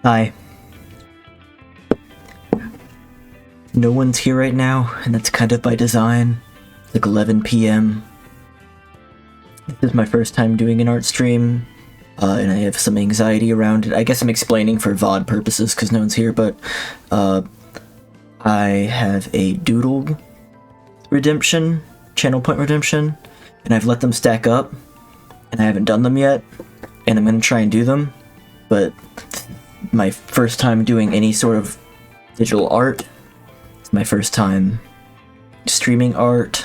Hi. No one's here right now, and that's kind of by design. It's like 11 p.m. This is my first time doing an art stream, and I have some anxiety around it. I guess I'm explaining for VOD purposes because no one's here, but I have a doodle redemption, channel point redemption, and I've let them stack up, and I haven't done them yet, and I'm going to try and do them, but my first time doing any sort of digital art. It's my first time streaming art,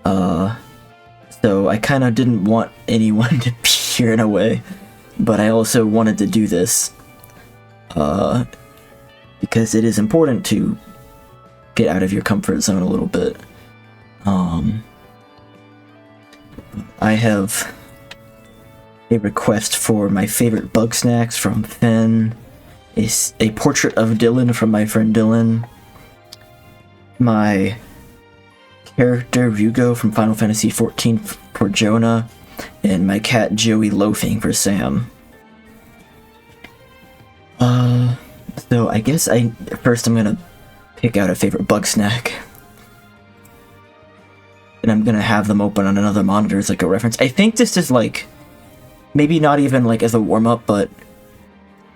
so I kind of didn't want anyone to be here in a way, but I also wanted to do this, because it is important to get out of your comfort zone a little bit. I have a request for my favorite bug snacks from Finn, a portrait of Dylan from my friend Dylan, my character Ryugo from Final Fantasy XIV for Jonah, and my cat Joey loafing for Sam. So I guess first I'm gonna pick out a favorite bug snack, and I'm gonna have them open on another monitor as like a reference. I think this is like, maybe not even like as a warm-up, but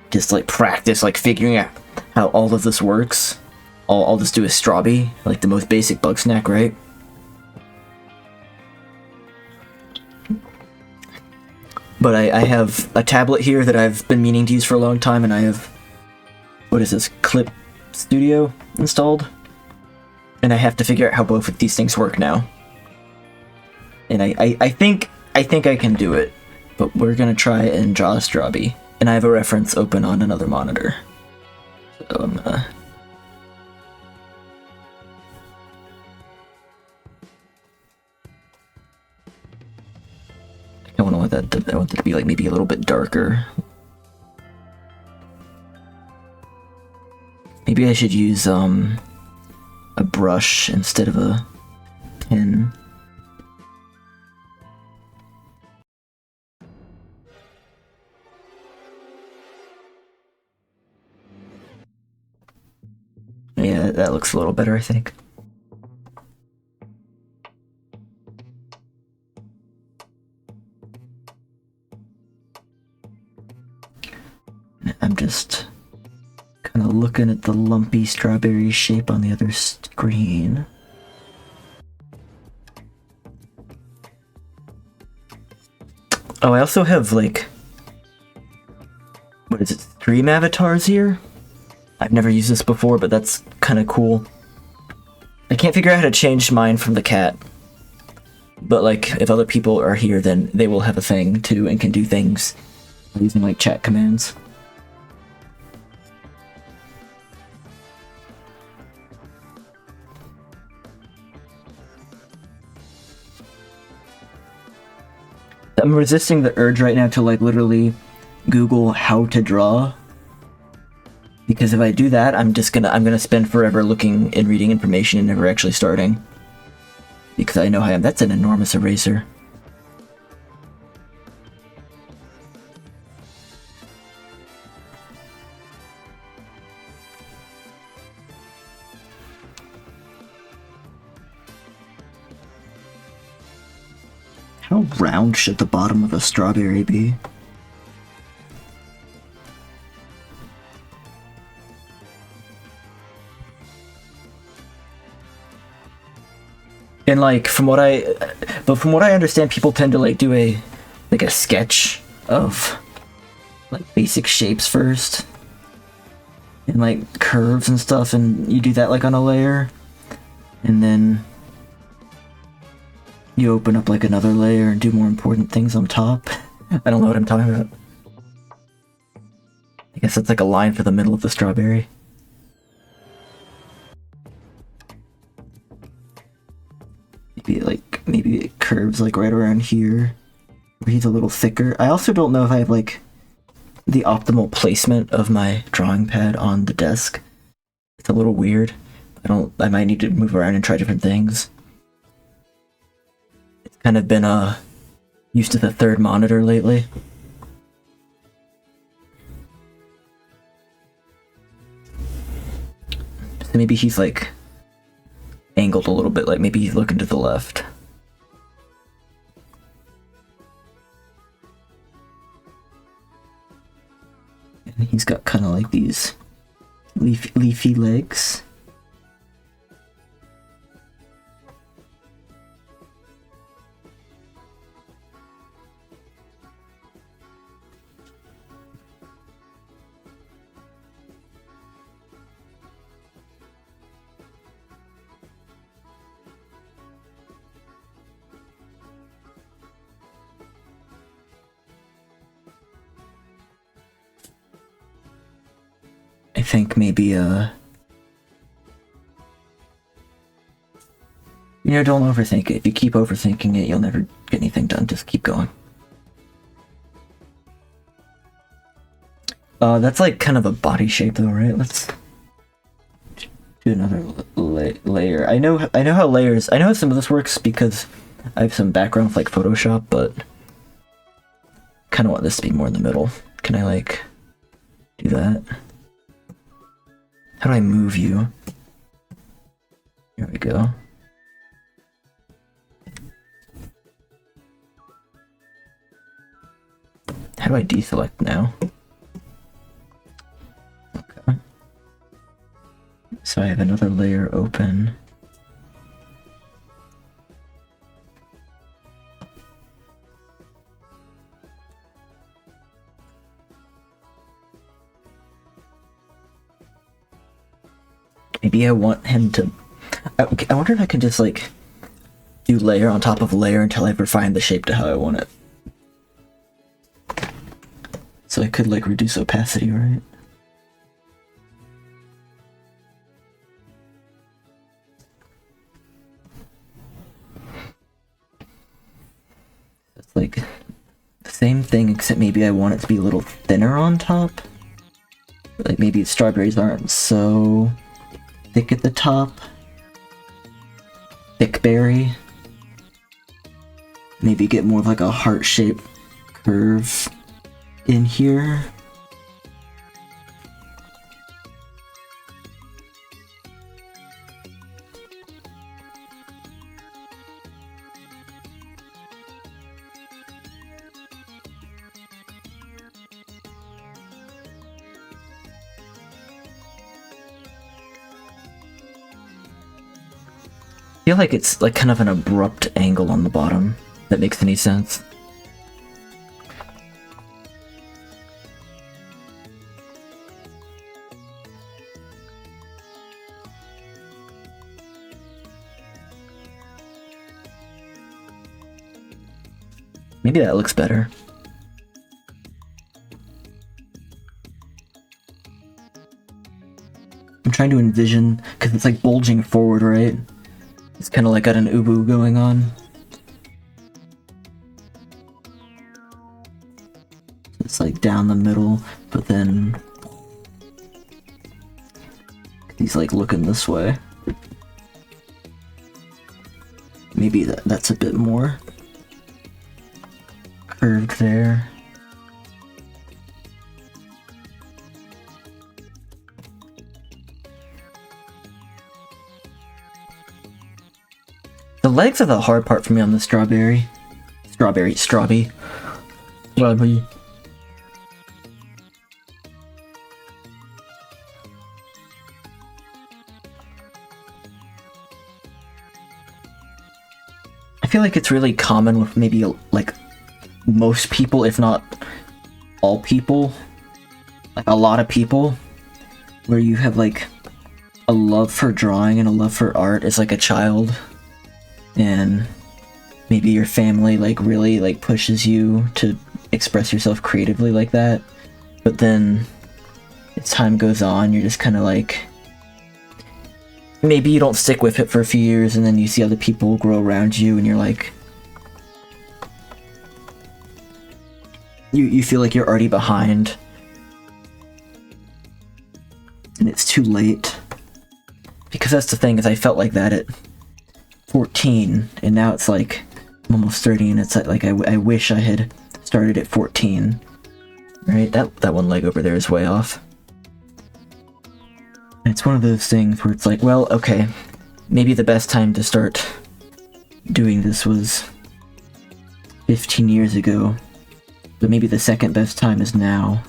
just like practice, like figuring out how all of this works. I'll just do a Strabby, like the most basic bug snack, right? But I have a tablet here that I've been meaning to use for a long time, and I have, what is this, Clip Studio installed? And I have to figure out how both of these things work now. And I think I can do it, but we're gonna try and draw a Strabby. And I have a reference open on another monitor. So I'm gonna... I want that to be like maybe a little bit darker. Maybe I should use a brush instead of a pen. Yeah, that looks a little better, I think. I'm just kind of looking at the lumpy strawberry shape on the other screen. Oh, I also have like, what is it, stream avatars here? I've never used this before, but that's kind of cool. I can't figure out how to change mine from the cat. But like, if other people are here, then they will have a thing too and can do things using like chat commands. I'm resisting the urge right now to like literally Google how to draw, because if I do that, I'm gonna spend forever looking and reading information and never actually starting, because I know how I am. That's an enormous eraser. How round should the bottom of a strawberry be? And like, from what I understand, people tend to like do a sketch of like basic shapes first, and like curves and stuff, and you do that like on a layer, and then you open up like another layer and do more important things on top. I don't know what I'm talking about. I guess that's like a line for the middle of the strawberry. Maybe it curves like right around here, where he's a little thicker. I also don't know if I have like the optimal placement of my drawing pad on the desk. It's a little weird. I might need to move around and try different things. It's kind of been used to the third monitor lately. Maybe he's like angled a little bit, like maybe he's looking to the left. And he's got kind of like these leafy legs. I think maybe, you know, don't overthink it. If you keep overthinking it, you'll never get anything done. Just keep going. That's like kind of a body shape though, right? Let's do another layer. I know how layers, I know how some of this works because I have some background with like Photoshop, but kind of want this to be more in the middle. Can I like do that? How do I move you? Here we go. How do I deselect now? Okay. So I have another layer open. Maybe I want him to... I wonder if I can just, like, do layer on top of layer until I refine the shape to how I want it. So I could, like, reduce opacity, right? It's like the same thing, except maybe I want it to be a little thinner on top. Like, maybe strawberries aren't so thick at the top. Thick berry. Maybe get more of like a heart-shaped curve in here. I feel like it's like kind of an abrupt angle on the bottom. That makes any sense. Maybe that looks better. I'm trying to envision, because it's like bulging forward, right? It's kind of like got an ubu going on. It's like down the middle, but then he's like looking this way. Maybe that's a bit more curved there. The legs are the hard part for me on the Strabby. Strabby. I feel like it's really common with maybe like most people, if not all people, like a lot of people, where you have like a love for drawing and a love for art as like a child, and maybe your family like really like pushes you to express yourself creatively like that, but then as time goes on, you're just kind of like, maybe you don't stick with it for a few years, and then you see other people grow around you, and you're like, you feel like you're already behind, and it's too late. Because that's the thing, is I felt like that at 14, and now it's like I'm almost 30, and it's like I wish I had started at 14. Right? That one leg over there is way off. It's one of those things where it's like, well, okay, maybe the best time to start doing this was 15 years ago, but maybe the second best time is now.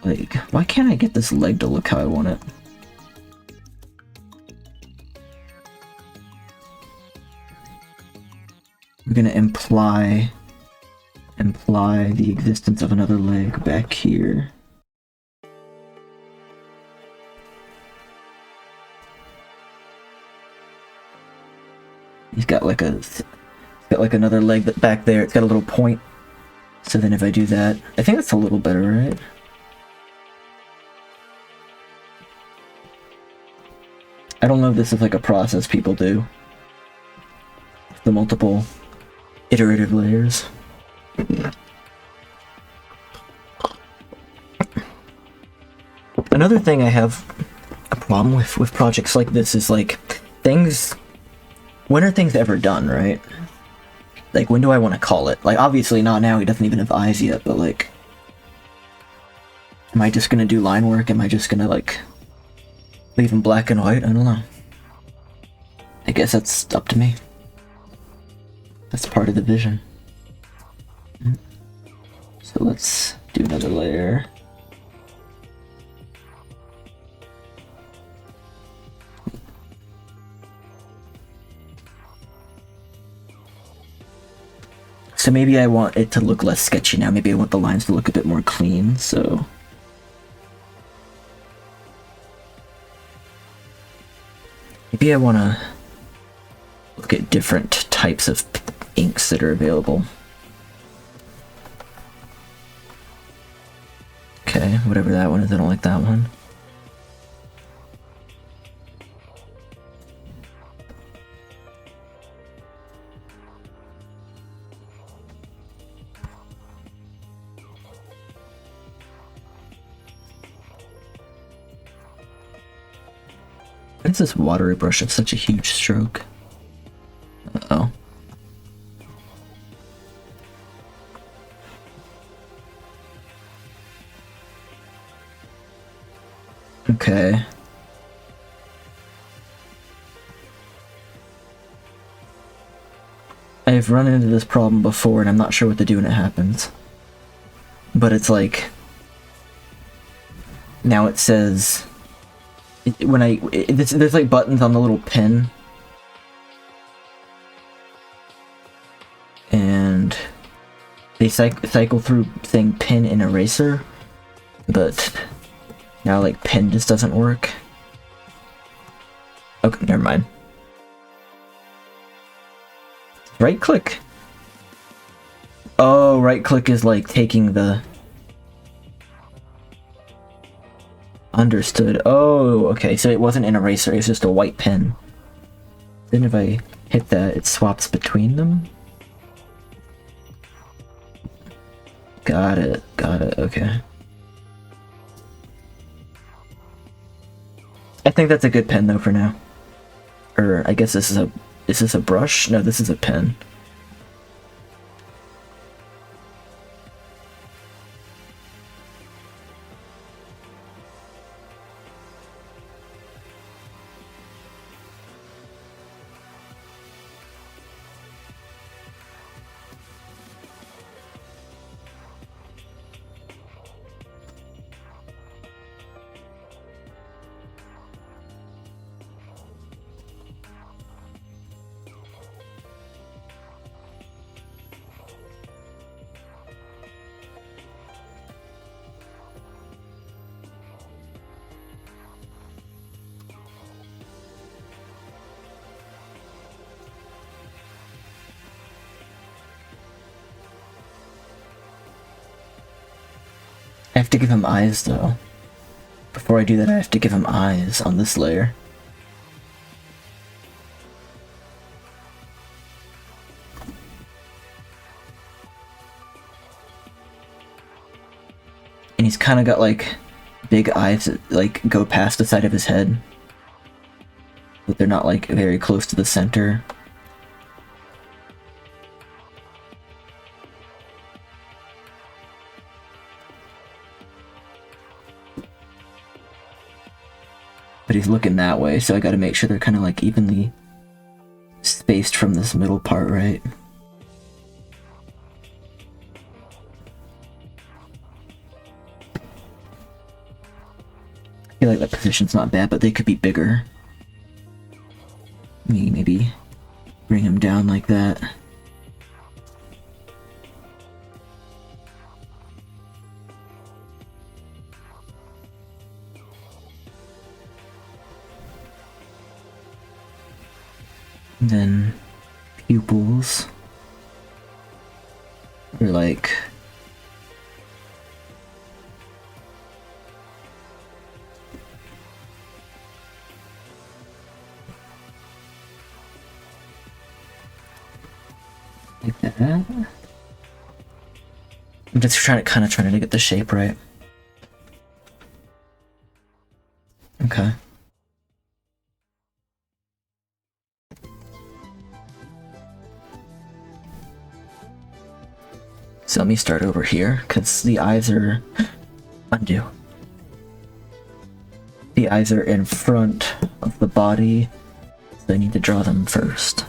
Like, why can't I get this leg to look how I want it? We're gonna imply the existence of another leg back here. He's got like another leg that back there. It's got a little point. So then if I do that, I think that's a little better, right? I don't know if this is like a process people do. The multiple iterative layers. Another thing I have a problem with projects like this is like things. When are things ever done, right? Like, when do I want to call it? Like, obviously not now, he doesn't even have eyes yet, but like, am I just gonna do line work? Am I just gonna like leave him black and white? I don't know. I guess that's up to me. That's part of the vision. So let's do another layer. So maybe I want it to look less sketchy now. Maybe I want the lines to look a bit more clean, so... maybe I want to look at different types of inks that are available. Okay, whatever that one is, I don't like that one. Why does this watery brush have such a huge stroke? Uh-oh. Okay. I've run into this problem before and I'm not sure what to do when it happens. But it's like... now it says... there's like buttons on the little pin. And... they cycle through saying pin and eraser. But... now like pin just doesn't work. Okay, never mind. Right click. Oh, right click is like taking the... understood. Oh, okay, so it wasn't an eraser, it's just a white pen. Then if I hit that, it swaps between them? Got it, okay. I think that's a good pen though for now. Or I guess this is a brush? No, this is a pen. I have to give him eyes though. Before I do that, I have to give him eyes on this layer. And he's kind of got like big eyes that like go past the side of his head. But they're not like very close to the center. But he's looking that way, so I gotta make sure they're kind of like evenly spaced from this middle part, right? I feel like that position's not bad, but they could be bigger. Maybe bring him down like that. And then pupils are like that. I'm just trying to get the shape right. Okay. So let me start over here, because the eyes are... Undo. The eyes are in front of the body, so I need to draw them first.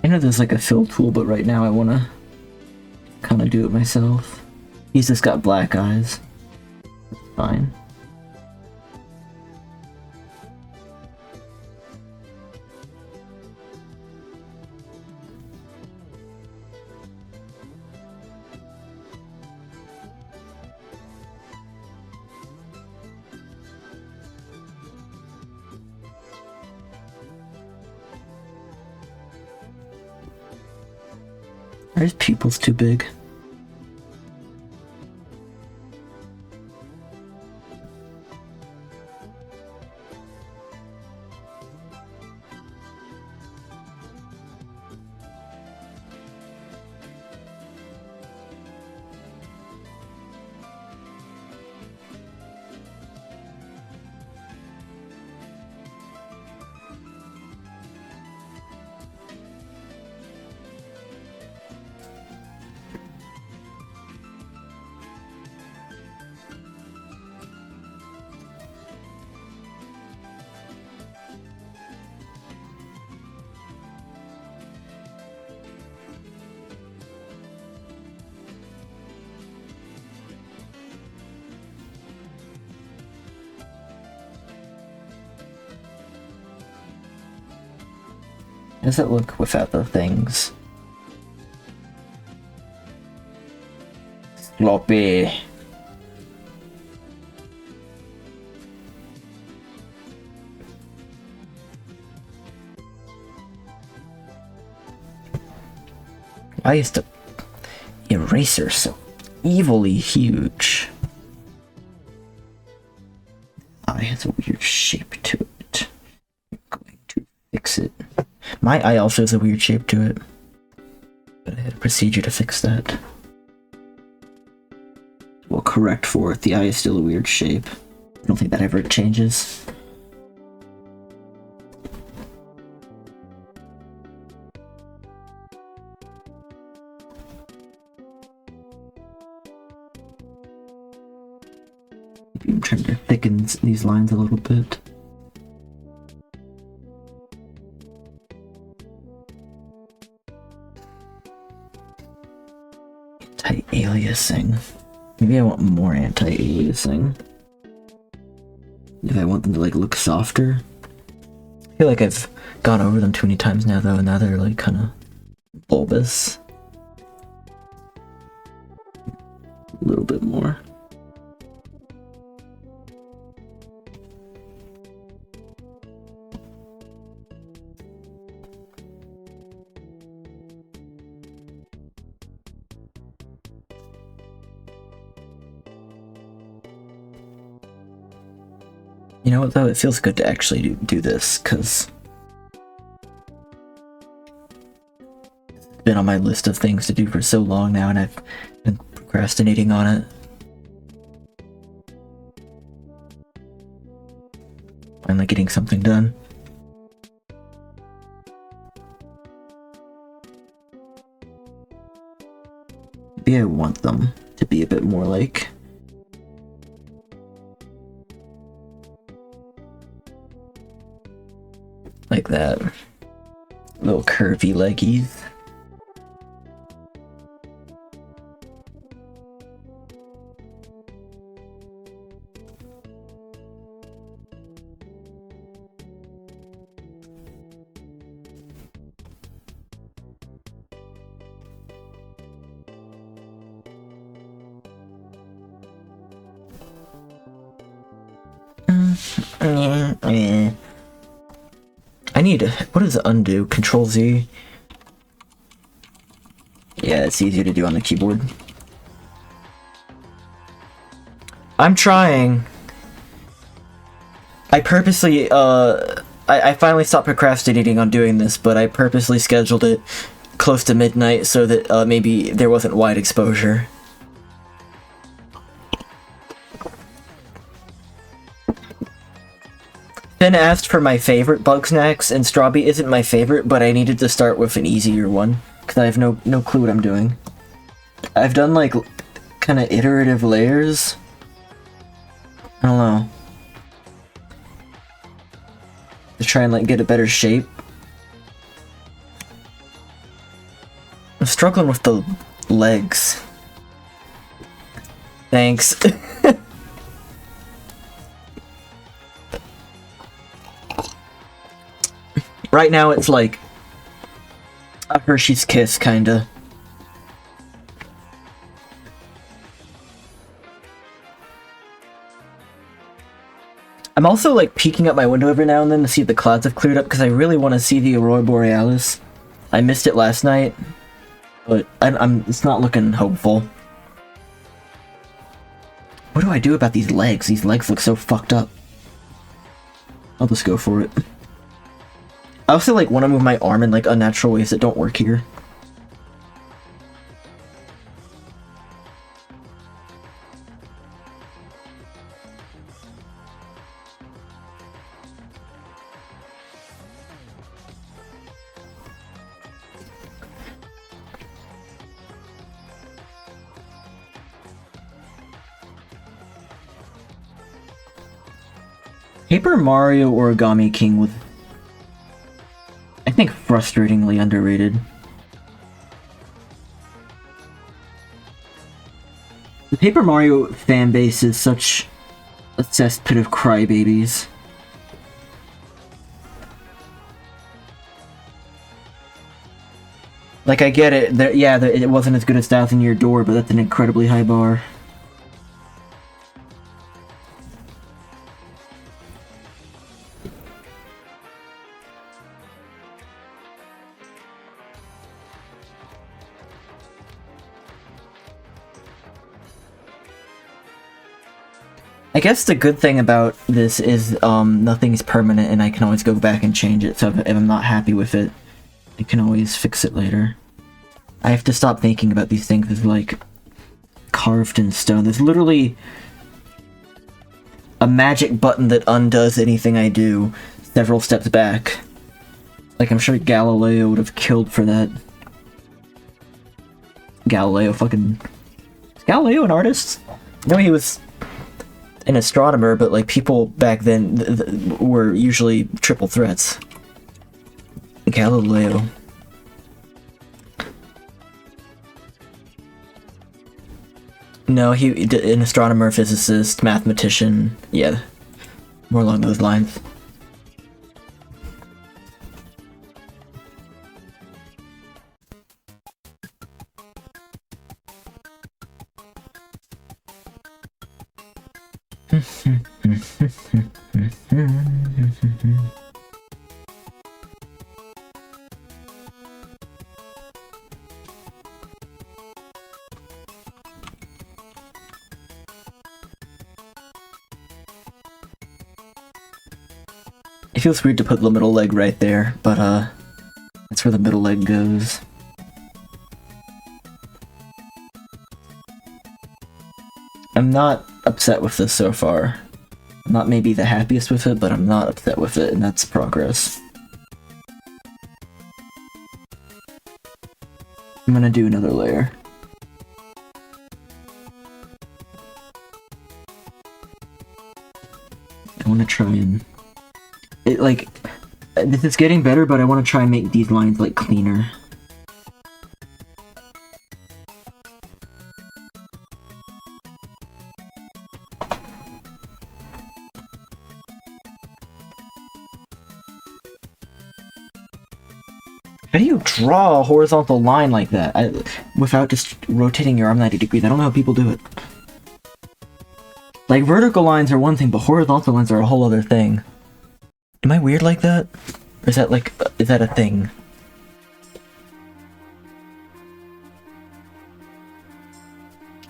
I know there's like a fill tool, but right now I want to kind of do it myself. He's just got black eyes. That's fine. Are his pupils too big? How does it look without the things? Sloppy. Why is the eraser so evilly huge? Eye has a weird shape to it. I'm going to fix it. My eye also has a weird shape to it, but I had a procedure to fix that. Well, correct for it. The eye is still a weird shape. I don't think that ever changes. Maybe I'm trying to thicken these lines a little bit. Anti-aliasing. Maybe I want more anti-aliasing. If I want them to like look softer. I feel like I've gone over them too many times now though, and now they're like kind of bulbous. A little bit more. You know what though, it feels good to actually do this, because it's been on my list of things to do for so long now, and I've been procrastinating on it. Finally getting something done. Maybe I want them to be a bit more like... like that. Little curvy leggies. I need, what does undo? Control Z? Yeah, it's easier to do on the keyboard. I'm trying. I purposely, I finally stopped procrastinating on doing this, but I purposely scheduled it close to midnight so that maybe there wasn't wide exposure. Then asked for my favorite bug snacks, and Strabby isn't my favorite, but I needed to start with an easier one, because I have no clue what I'm doing. I've done, like, kind of iterative layers. I don't know. To try and, like, get a better shape. I'm struggling with the legs. Thanks. Right now it's like a Hershey's Kiss, kinda. I'm also like peeking out my window every now and then to see if the clouds have cleared up, because I really want to see the Aurora Borealis. I missed it last night, but it's not looking hopeful. What do I do about these legs? These legs look so fucked up. I'll just go for it. I also like want to move my arm in like unnatural ways that don't work here. Paper Mario Origami King was, I think, frustratingly underrated. The Paper Mario fanbase is such a cesspit of crybabies. Like, I get it, it wasn't as good as 1,000 Year Door, but that's an incredibly high bar. I guess the good thing about this is nothing's permanent and I can always go back and change it, so if I'm not happy with it, I can always fix it later. I have to stop thinking about these things as like carved in stone. There's literally a magic button that undoes anything I do several steps back. Like, I'm sure Galileo would have killed for that. Galileo fucking... Is Galileo an artist? No, he was an astronomer, but like people back then were usually triple threats. Galileo. No, an astronomer, physicist, mathematician. Yeah, more along those lines. It feels weird to put the middle leg right there, but that's where the middle leg goes. I'm not upset with this so far. I'm not maybe the happiest with it, but I'm not upset with it, and that's progress. I'm gonna do another layer. I wanna try and... this is getting better, but I wanna try and make these lines, like, cleaner. How do you draw a horizontal line like that without just rotating your arm 90 degrees? I don't know how people do it. Like, vertical lines are one thing, but horizontal lines are a whole other thing. Am I weird like that? Or is that a thing?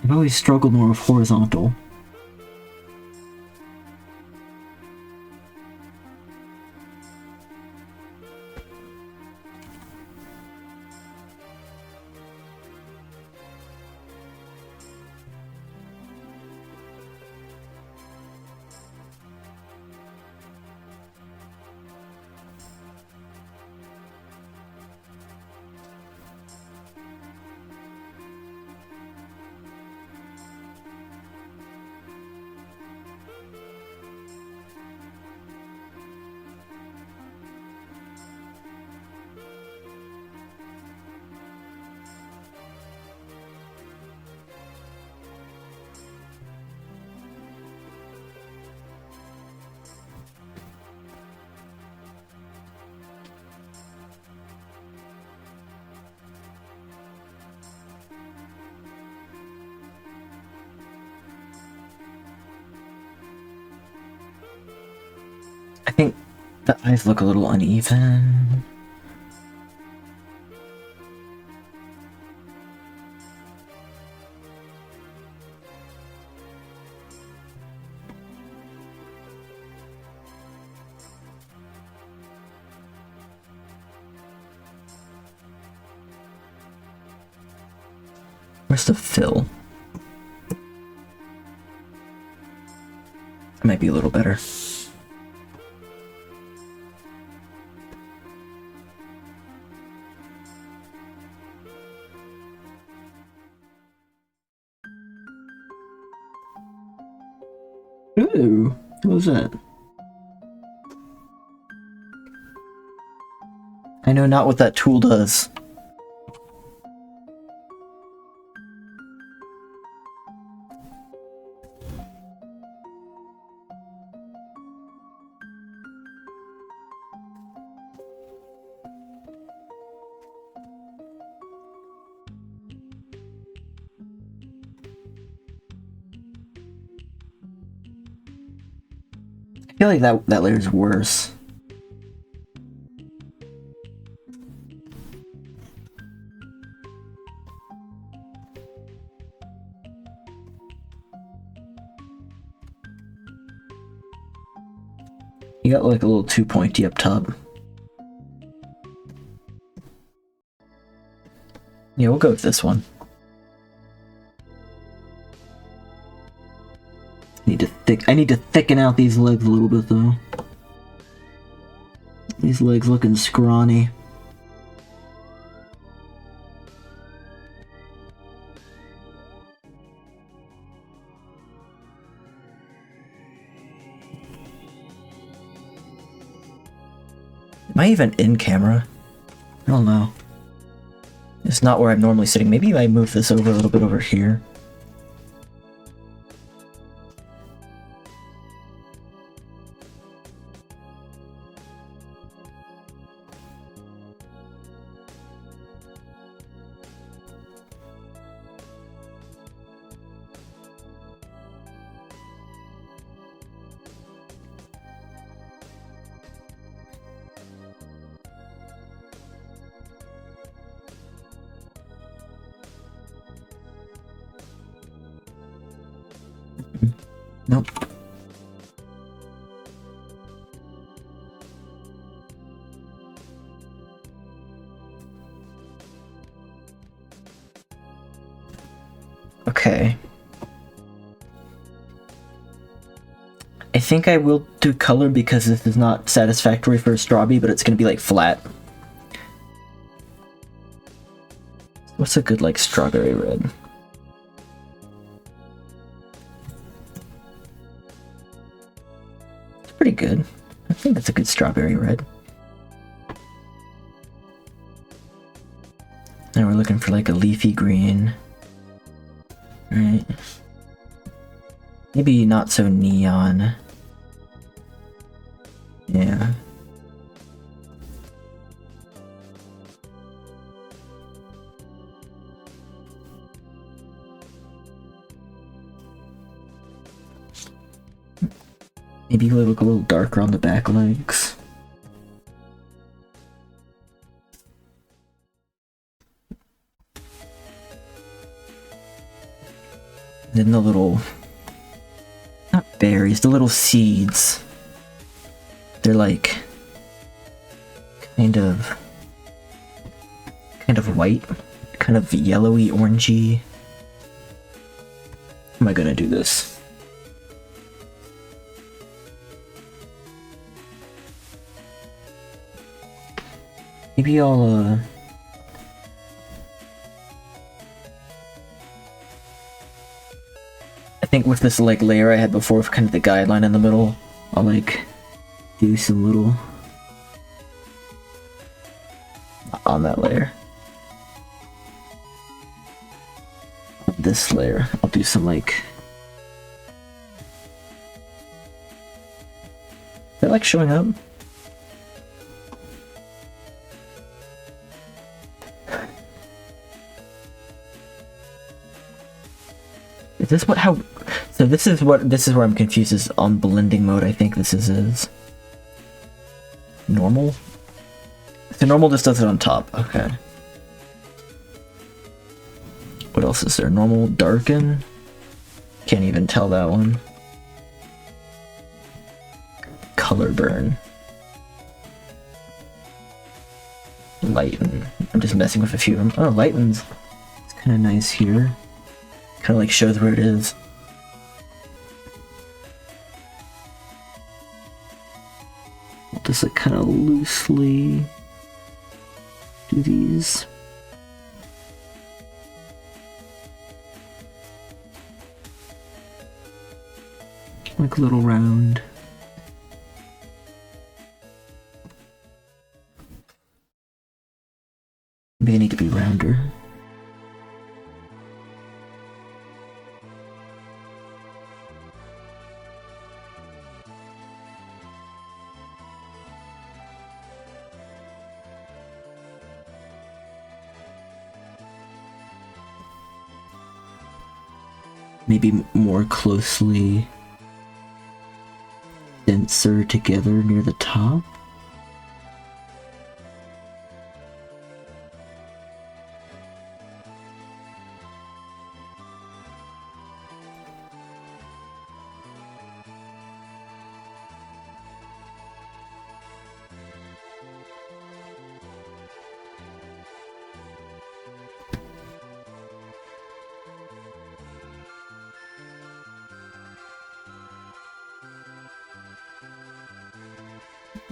I've always struggled more with horizontal. I think the eyes look a little uneven. Where's the fill? That might be a little better. Ooh, what was that? I know not what that tool does. I feel like that layer's worse. You got like a little too pointy up top. Yeah, we'll go with this one. I need to thicken out these legs a little bit though. These legs looking scrawny. Am I even in camera? I don't know. It's not where I'm normally sitting. Maybe I move this over a little bit over here. Nope. Okay. I think I will do color because this is not satisfactory for a Strabby, but it's gonna be like flat. What's a good like strawberry red? It's pretty good. I think that's a good strawberry red. Now we're looking for like a leafy green. Right. Maybe not so neon. Yeah. Maybe look a little darker on the back legs. Then the little, not berries, the little seeds. They're like kind of white, kind of yellowy, orangey. How am I gonna do this? Maybe I'll I think with this like layer I had before with kind of the guideline in the middle, I'll like do some little on that layer. On this layer, I'll do some like, is that like showing up? Is this what how? So this is where I'm confused, is on blending mode. I think this is normal. So normal just does it on top. Okay. What else is there? Normal, darken. Can't even tell that one. Color burn. Lighten. I'm just messing with a few of them. Oh, lighten's it's kind of nice here. Kind of like shows where it is. Just like kind of loosely do these. Like a little round. Maybe they need to be rounder. Maybe more closely denser together near the top.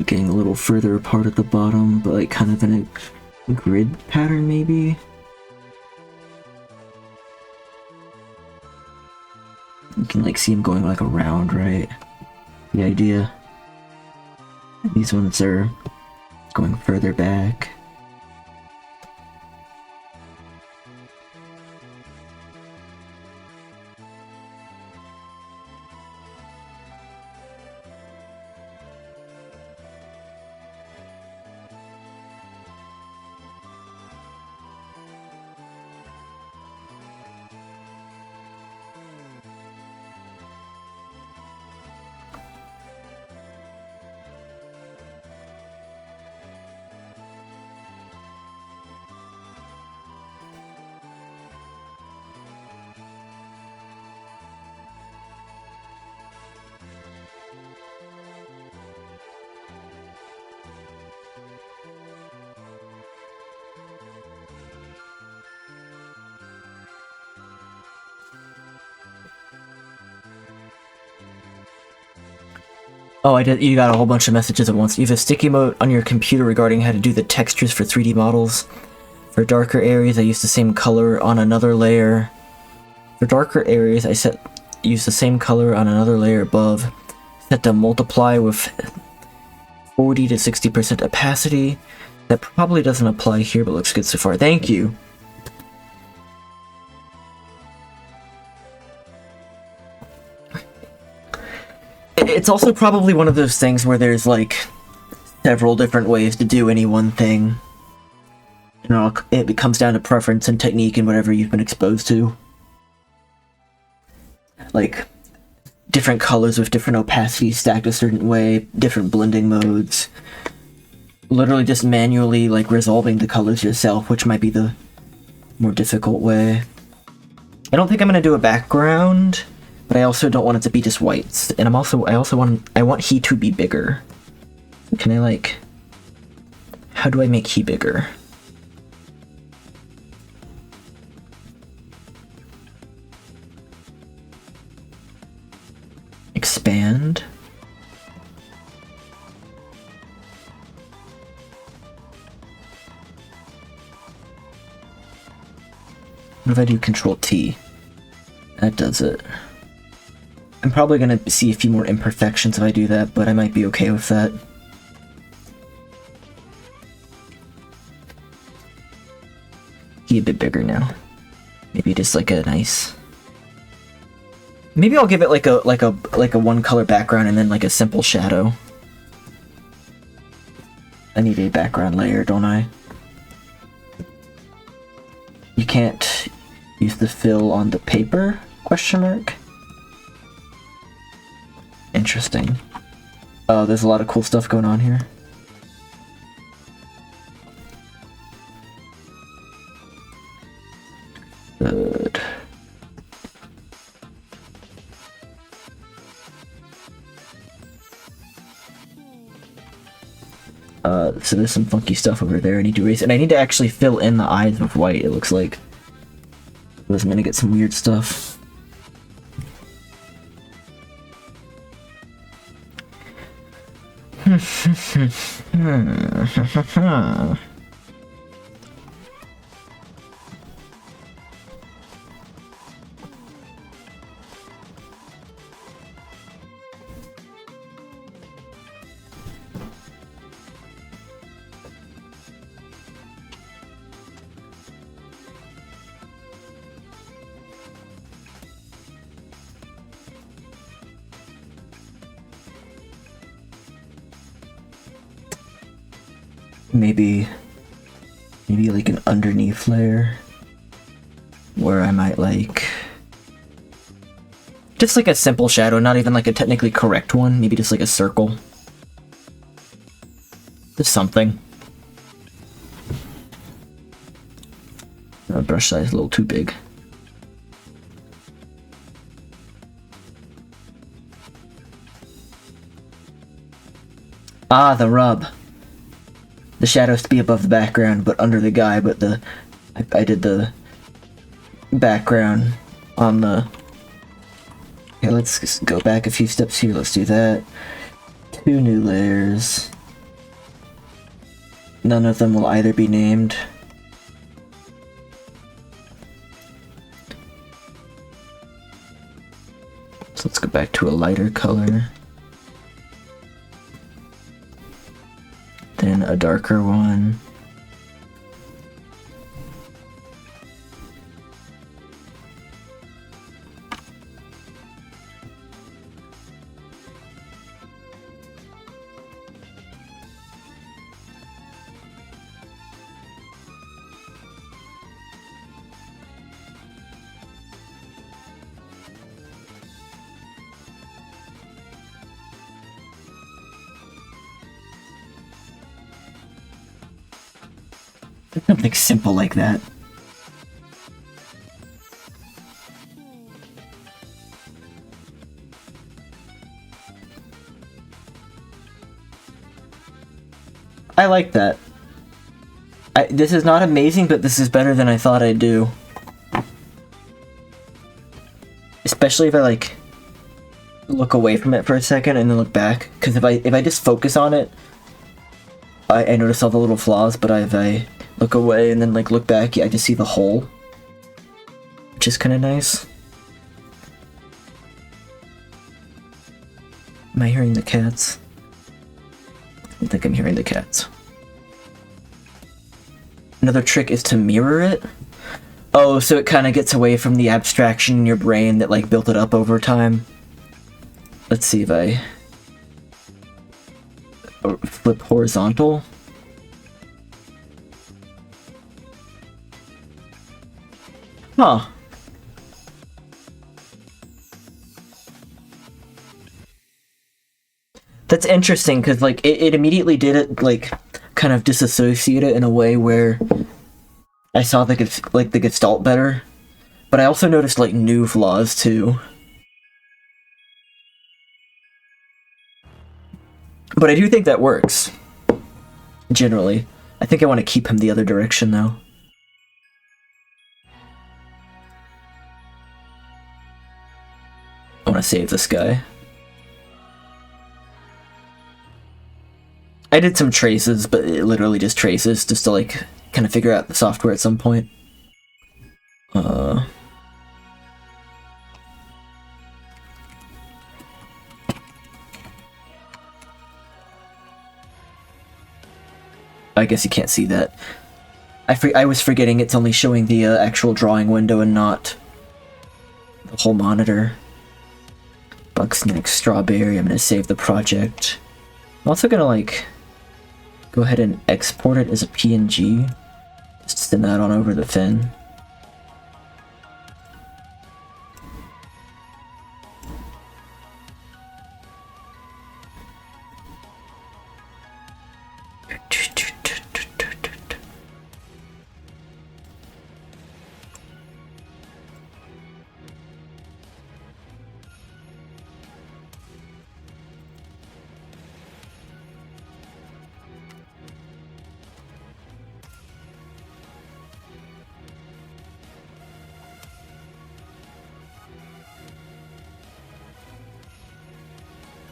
Getting a little further apart at the bottom, but like kind of in a grid pattern maybe. You can like see them going like around, right? The idea. These ones are going further back. Oh, I did. You got a whole bunch of messages at once. You have a sticky note on your computer regarding how to do the textures for 3D models. For darker areas, I use the same color on another layer. For darker areas, I use the same color on another layer above. Set to multiply with 40 to 60% opacity. That probably doesn't apply here, but looks good so far. Thank you. It's also probably one of those things where there's like several different ways to do any one thing. You know, it comes down to preference and technique and whatever you've been exposed to. Like, different colors with different opacities stacked a certain way, different blending modes. Literally just manually, like, resolving the colors yourself, which might be the more difficult way. I don't think I'm gonna do a background, but I also don't want it to be just whites. And I want he to be bigger. Can I, like... How do I make he bigger? Expand. What if I do Control T? That does it. I'm probably gonna see a few more imperfections if I do that, but I might be okay with that. He a bit bigger now. Maybe just like a nice... Maybe I'll give it like a one color background and then like a simple shadow. I need a background layer, don't I? You can't use the fill on the paper? Question mark? Interesting. Oh, there's a lot of cool stuff going on here. Good. So there's some funky stuff over there I need to erase, and I need to actually fill in the eyes with white, it looks like. I was gonna get some weird stuff. Maybe like an underneath layer where I might like just like a simple shadow, not even like a technically correct one, maybe just like a circle. Just something. Brush size a little too big. Ah, the rub. The shadows to be above the background, but under the guy, but I did the background on the... Okay, let's just go back a few steps here, let's do that. 2 new layers. None of them will either be named. So let's go back to a lighter color. Then a darker one. Something simple like that. I like that. This is not amazing, but this is better than I thought I'd do. Especially if I like look away from it for a second and then look back. Because if I just focus on it, I notice all the little flaws. But if I look away and then like look back, yeah, I just see the hole, which is kind of nice. Am I hearing the cats? I think I'm hearing the cats. Another trick is to mirror it. Oh, so it kind of gets away from the abstraction in your brain that like built it up over time. Let's see if I flip horizontal. Huh. That's interesting, because like it immediately did it like kind of disassociate it in a way where I saw the gestalt better, but I also noticed like new flaws too. But I do think that works generally. I think I want to keep him the other direction though. I want to save this guy. I did some traces, but it literally just traces, just to like kind of figure out the software at some point. I guess you can't see that. I was forgetting it's only showing the actual drawing window and not the whole monitor. Bugsnax, Strawberry, I'm gonna save the project. I'm also gonna like go ahead and export it as a PNG. Just send that on over the fin.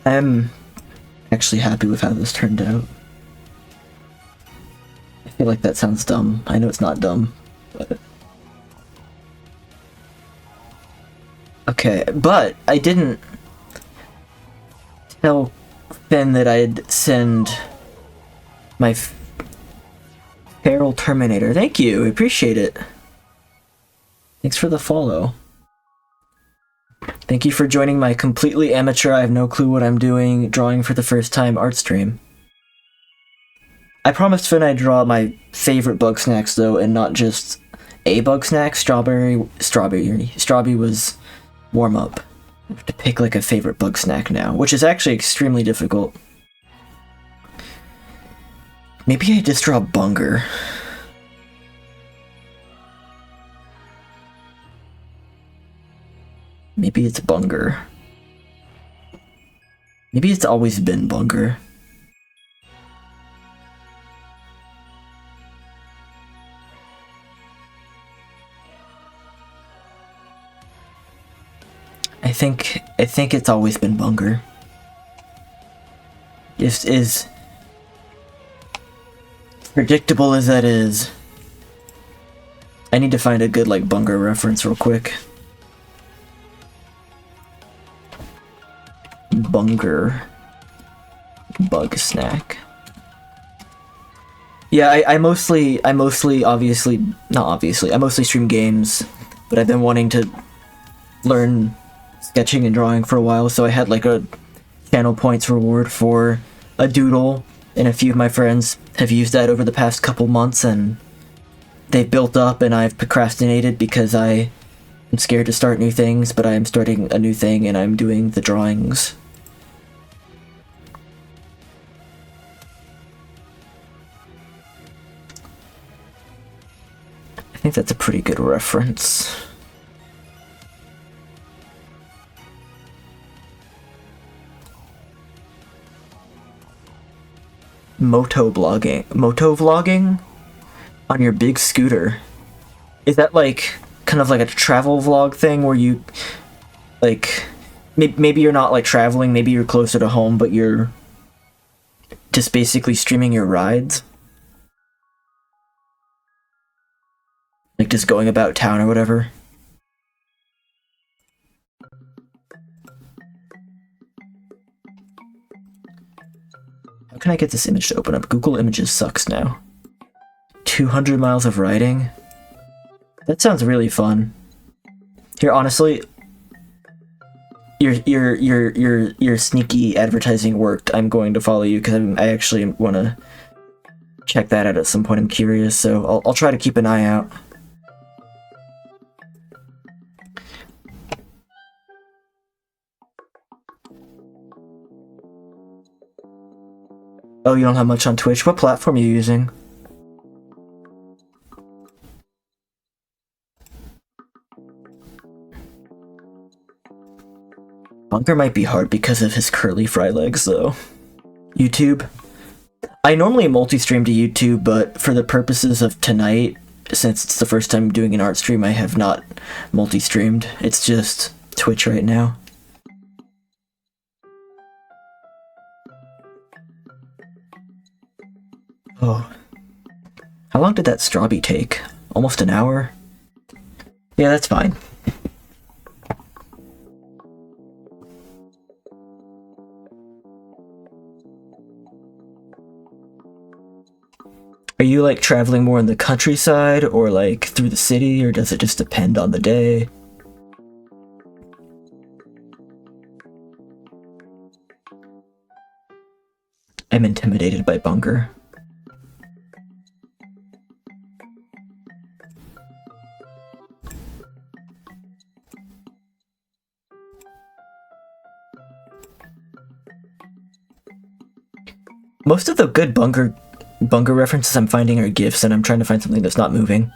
I'm actually happy with how this turned out. I feel like that sounds dumb. I know it's not dumb, but... Okay, but I didn't tell Finn that I'd send my Feral Terminator. Thank you, I appreciate it. Thanks for the follow. Thank you for joining my completely amateur, I have no clue what I'm doing, drawing for the first time art stream. I promised Finn I'd draw my favorite Bugsnax though, and not just a Bugsnax. Strawberry was warm up. I have to pick like a favorite Bugsnax now, which is actually extremely difficult. Maybe I just draw Bunger. Maybe it's Bunger. Maybe it's always been Bunger. I think it's always been Bunger. Is predictable as that is. I need to find a good like Bunger reference real quick. Bunger Bugsnax. Yeah, I mostly obviously not obviously I mostly stream games, but I've been wanting to learn sketching and drawing for a while, so I had like a channel points reward for a doodle, and a few of my friends have used that over the past couple months, and they've built up, and I've procrastinated because I am scared to start new things, but I am starting a new thing and I'm doing the drawings. I think that's a pretty good reference. Moto vlogging on your big scooter. Is that like kind of like a travel vlog thing where you like maybe you're not like traveling, maybe you're closer to home, but you're just basically streaming your rides. Like just going about town or whatever. How can I get this image to open up? Google Images sucks now. 200 miles of riding? That sounds really fun. Here, honestly, your sneaky advertising worked. I'm going to follow you because I actually want to check that out at some point. I'm curious, so I'll try to keep an eye out. Oh, you don't have much on Twitch? What platform are you using? Bunger might be hard because of his curly fry legs, though. YouTube? I normally multi-stream to YouTube, but for the purposes of tonight, since it's the first time doing an art stream, I have not multi-streamed. It's just Twitch right now. Oh. How long did that Strabby take? Almost an hour? Yeah, that's fine. Are you like traveling more in the countryside or like through the city, or does it just depend on the day? I'm intimidated by Bunger. Most of the good Bunger references I'm finding are GIFs, and I'm trying to find something that's not moving.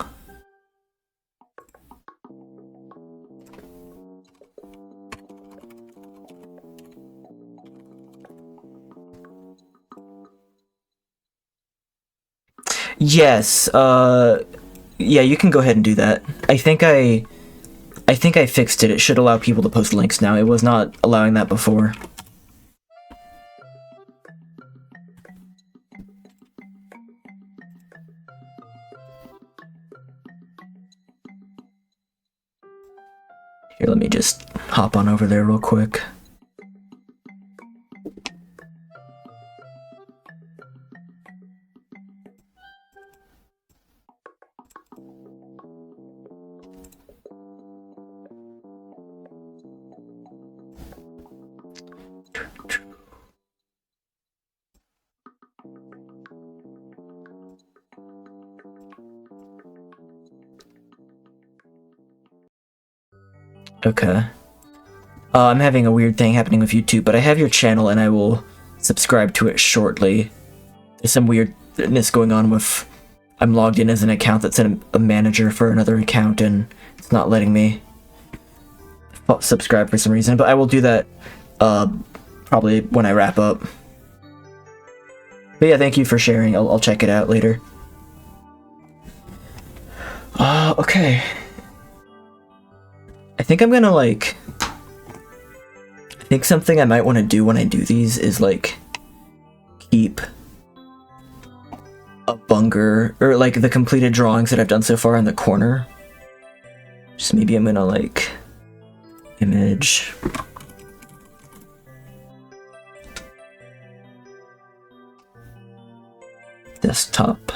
Yes, yeah, you can go ahead and do that. I think I fixed it. It should allow people to post links now. It was not allowing that before. Here, let me just hop on over there real quick. Okay. I'm having a weird thing happening with YouTube, but I have your channel and I will subscribe to it shortly. There's some weirdness going on with... I'm logged in as an account that's a manager for another account, and it's not letting me subscribe for some reason, but I will do that probably when I wrap up. But yeah, thank you for sharing. I'll check it out later. Okay. I think I'm gonna, like... I think something I might want to do when I do these is, like, keep a Bunger, or, like, the completed drawings that I've done so far in the corner. Just maybe I'm gonna, like, image... desktop.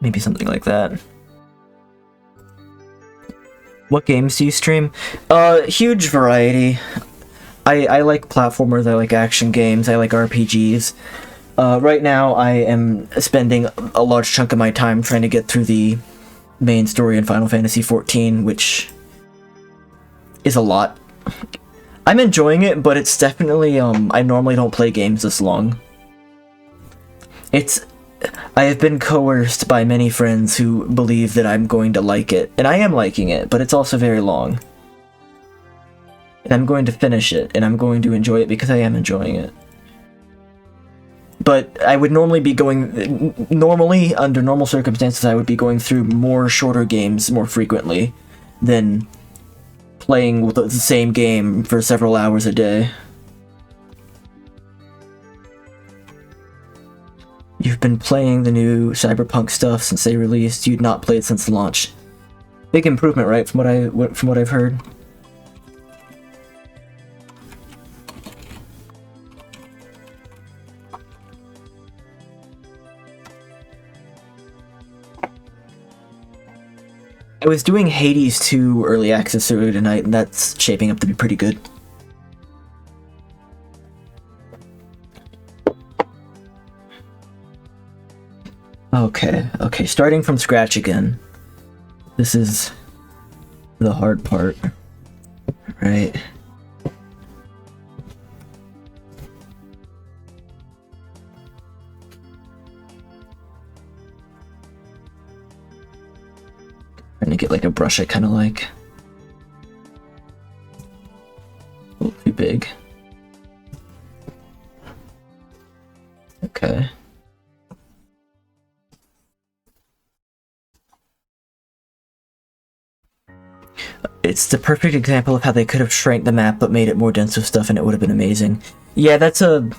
Maybe something like that. What games do you stream? Huge variety. I like platformers, I like action games, I like RPGs. Right now I am spending a large chunk of my time trying to get through the main story in Final Fantasy XIV, which is a lot. I'm enjoying it, but it's definitely, I normally don't play games this long. I have been coerced by many friends who believe that I'm going to like it, and I am liking it, but it's also very long. And I'm going to finish it, and I'm going to enjoy it because I am enjoying it. But I would normally be going... Normally, under normal circumstances, I would be going through more shorter games more frequently than playing the same game for several hours a day. You've been playing the new Cyberpunk stuff since they released. You'd not played since launch. Big improvement, right? From what I've heard. I was doing Hades 2 early access earlier tonight, and that's shaping up to be pretty good. Okay, starting from scratch again. This is the hard part, right? Trying to get like a brush I kind of like. A little too big. Okay. It's the perfect example of how they could have shrank the map but made it more dense with stuff and it would have been amazing. Yeah, that's a...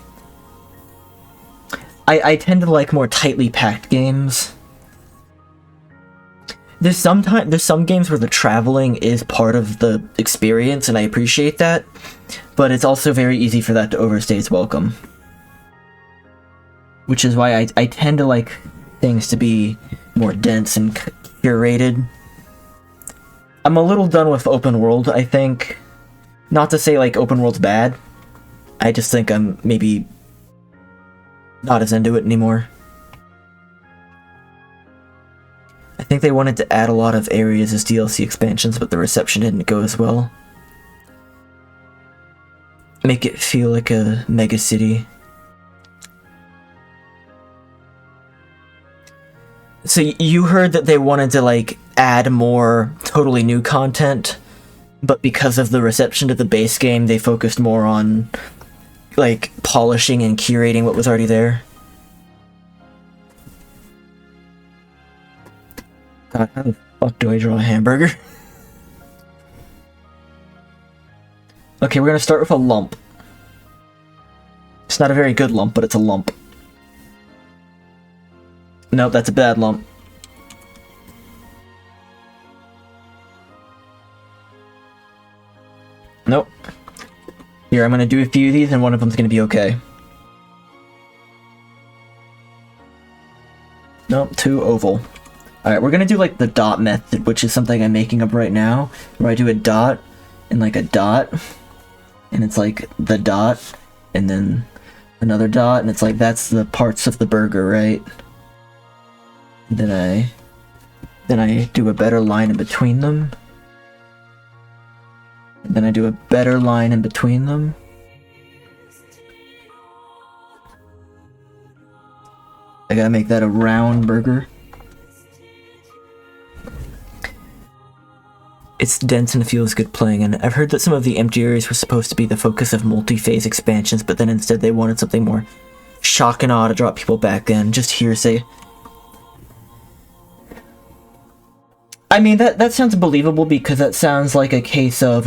I tend to like more tightly packed games. There's some games where the traveling is part of the experience, and I appreciate that, but it's also very easy for that to overstay its welcome. Which is why I tend to like things to be more dense and curated. I'm a little done with open world, I think. Not to say like open world's bad. I just think I'm maybe not as into it anymore. I think they wanted to add a lot of areas as DLC expansions, but the reception didn't go as well. Make it feel like a mega city. So you heard that they wanted to like add more totally new content, but because of the reception to the base game, they focused more on like polishing and curating what was already there. God, how the fuck do I draw a hamburger? Okay, we're gonna start with a lump. It's not a very good lump, but it's a lump. Nope, that's a bad lump. Nope. Here, I'm gonna do a few of these and one of them's gonna be okay. Nope, too oval. Alright, we're gonna do like the dot method, which is something I'm making up right now, where I do a dot and like a dot, and it's like the dot, and then another dot, and it's like that's the parts of the burger, right? Then I do a better line in between them. And then I do a better line in between them. I gotta make that a round burger. It's dense and feels good playing, and I've heard that some of the empty areas were supposed to be the focus of multi-phase expansions, but then instead they wanted something more shock and awe to drop people back in. Just hearsay. I mean, that sounds believable because that sounds like a case of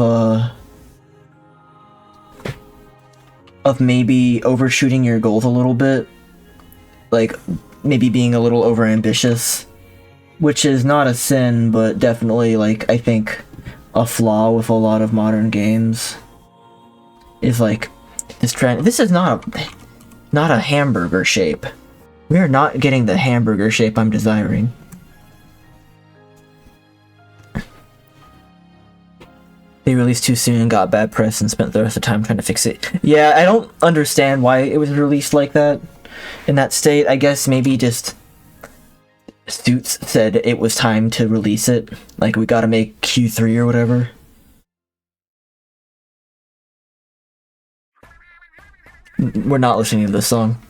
maybe overshooting your goals a little bit. Like, maybe being a little overambitious. Which is not a sin, but definitely, like, I think a flaw with a lot of modern games. Is like, this trend. This is not a hamburger shape. We are not getting the hamburger shape I'm desiring. They released too soon and got bad press and spent the rest of the time trying to fix it. Yeah, I don't understand why it was released like that. In that state, I guess maybe just Suits said it was time to release it. Like, we gotta make Q3 or whatever. We're not listening to this song.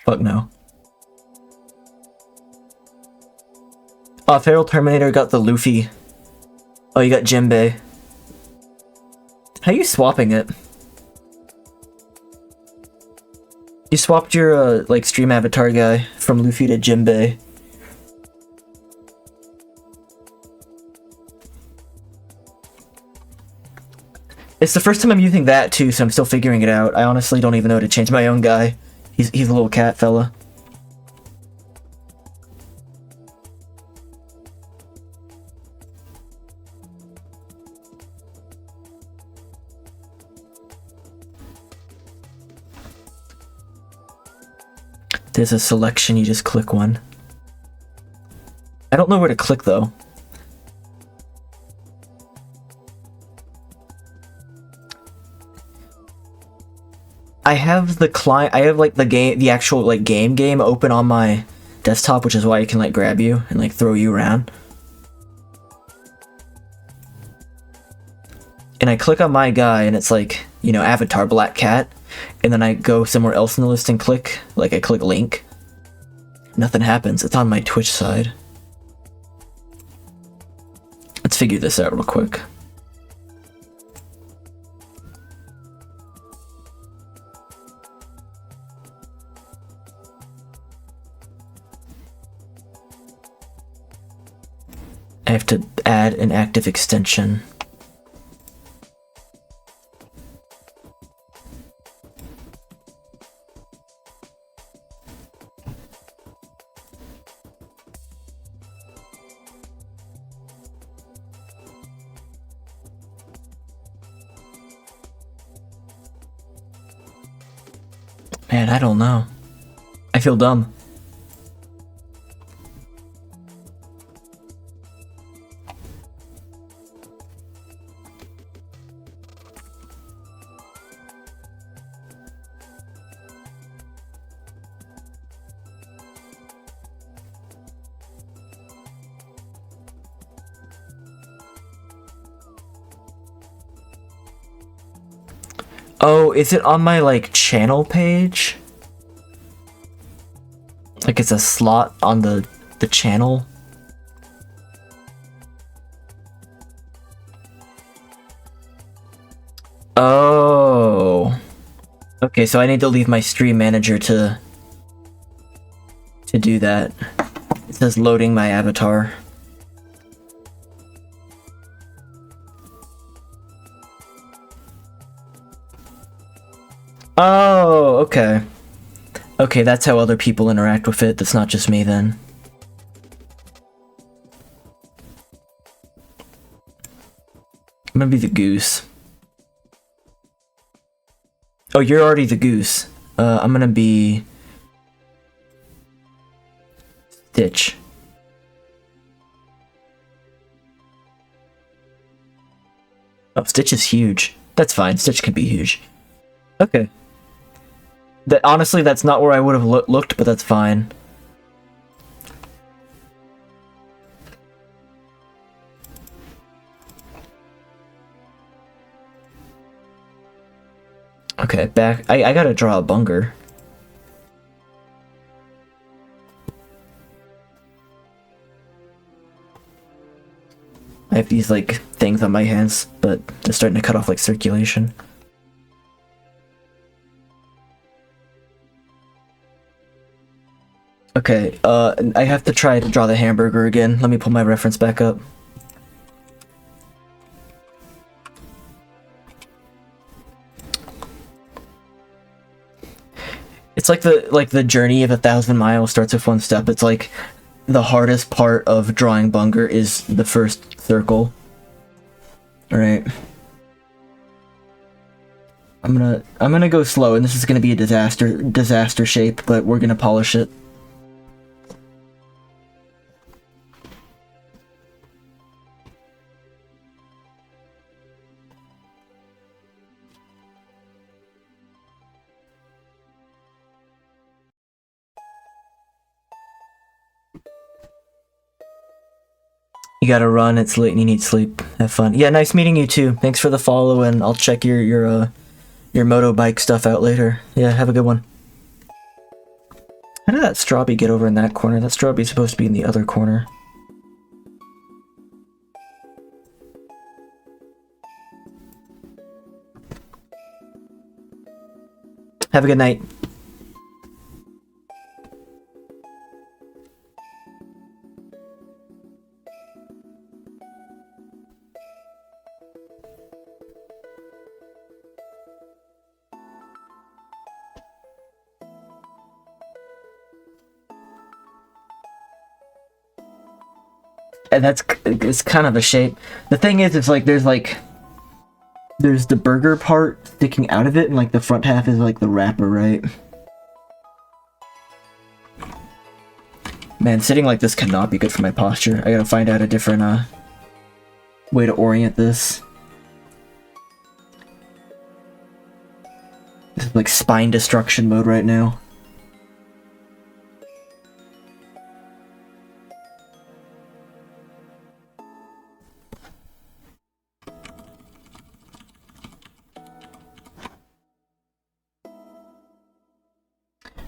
Fuck no. Oh, Feral Terminator got the Luffy. Oh, you got Jinbei. How are you swapping it? You swapped your like stream avatar guy from Luffy to Jinbei. It's the first time I'm using that too, so I'm still figuring it out. I honestly don't even know how to change my own guy. He's a little cat fella. There's a selection, you just click one. I don't know where to click though. I have the client, I have like the game, the actual like game open on my desktop, which is why I can like grab you and like throw you around. And I click on my guy and it's like, you know, avatar black cat. And then I go somewhere else in the list and click, like I click link. Nothing happens. It's on my Twitch side. Let's figure this out real quick. I have to add an active extension. Man, I don't know. I feel dumb. Oh, is it on my, like, channel page? Like, it's a slot on the channel? Oh. Okay, so I need to leave my stream manager to do that. It says loading my avatar. Oh, okay. Okay, that's how other people interact with it. That's not just me then. I'm gonna be the goose. Oh, you're already the goose. I'm gonna be Stitch. Oh, Stitch is huge. That's fine. Stitch can be huge. Okay. That honestly, that's not where I would have looked, but that's fine. Okay, back. I gotta draw a Bunger. I have these like things on my hands, but they're starting to cut off like circulation. Okay, I have to try to draw the hamburger again. Let me pull my reference back up. It's like the journey of 1,000 miles starts with one step. It's like the hardest part of drawing Bunger is the first circle. Alright. I'm gonna go slow, and this is gonna be a disaster shape, but we're gonna polish it. You gotta run, it's late and you need sleep. Have fun. Yeah, nice meeting you too. Thanks for the follow, and I'll check your motorbike stuff out later. Yeah, have a good one. How did that Strabby get over in that corner? That Strabby's supposed to be in the other corner. Have a good night. and it's kind of a shape. The thing is, it's like there's the burger part sticking out of it, and like the front half is like the wrapper, right? Man, sitting like this cannot be good for my posture. I gotta find out a different way to orient this. This is like spine destruction mode right now.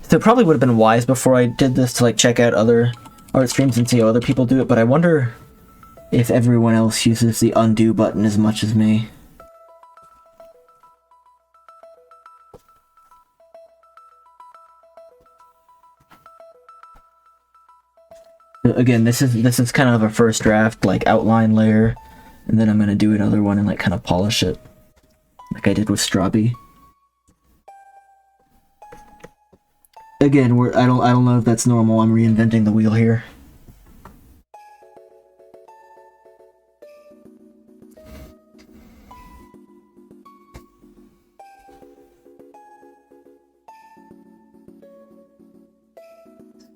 So it probably would have been wise before I did this to like check out other art streams and see how other people do it, but I wonder if everyone else uses the undo button as much as me. Again, this is kind of a first draft, like outline layer, and then I'm gonna do another one and like kind of polish it, like I did with Strabby. Again, I don't know if that's normal. I'm reinventing the wheel here.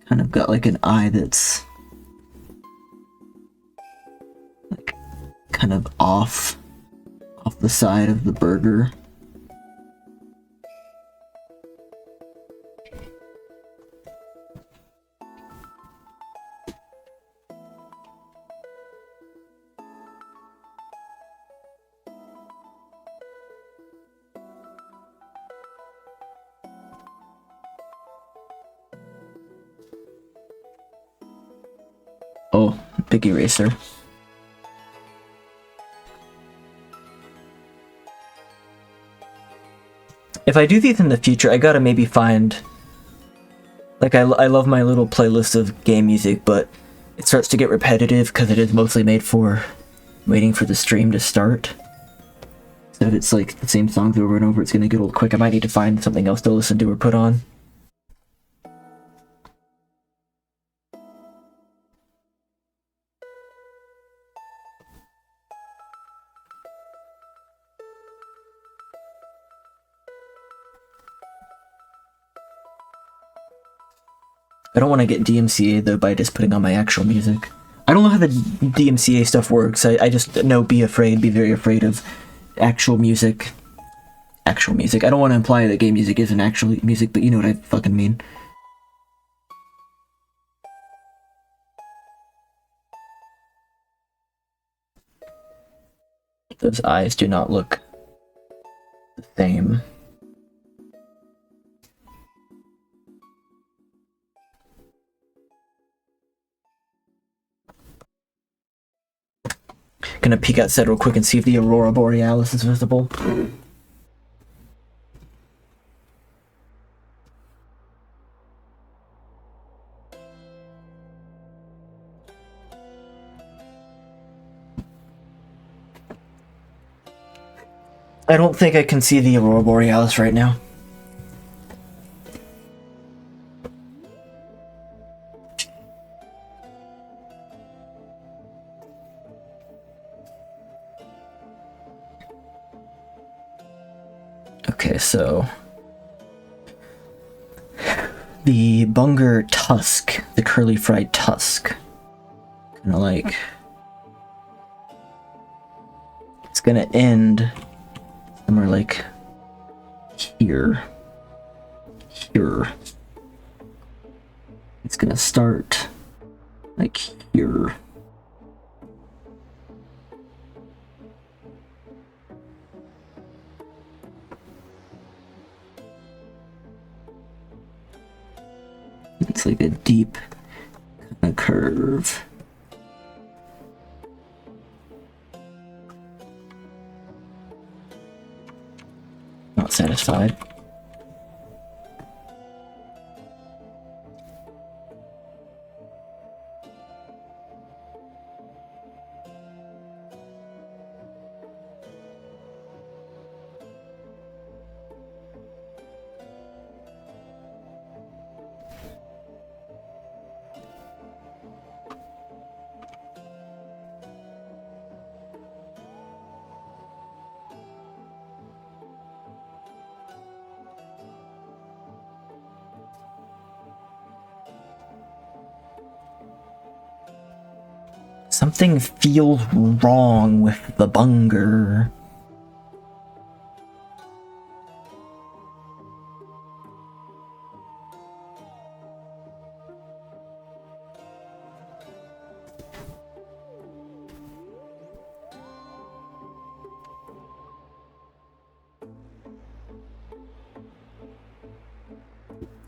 Kind of got like an eye that's like kind of off the side of the burger. Oh, big eraser. If I do these in the future, I gotta maybe find... Like, I love my little playlist of game music, but it starts to get repetitive because it is mostly made for waiting for the stream to start. So if it's like the same songs over and over, it's gonna get old quick. I might need to find something else to listen to or put on. I don't want to get DMCA though by just putting on my actual music. I don't know how the DMCA stuff works. I just know be very afraid of actual music. Actual music. I don't want to imply that game music isn't actually music, but you know what I fucking mean. Those eyes do not look the same. Gonna peek outside real quick and see if the Aurora Borealis is visible. I don't think I can see the Aurora Borealis right now. Okay, so the Bunger tusk, the curly fried tusk, kind of like it's gonna end somewhere like here. It's gonna start like here. It's like a deep kind of curve. Not satisfied. Something feels wrong with the Bunger.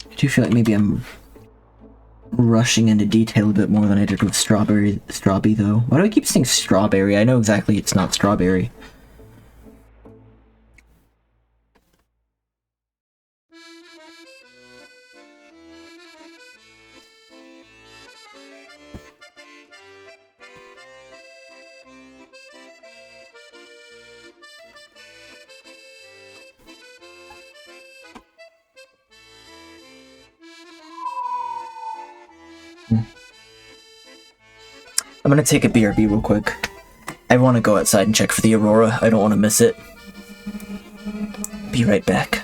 I do feel like maybe I'm rushing into detail a bit more than I did with Strabby though. Why do I keep saying strawberry? I know exactly it's not strawberry. I'm gonna take a BRB real quick. I want to go outside and check for the aurora. I don't want to miss it. Be right back.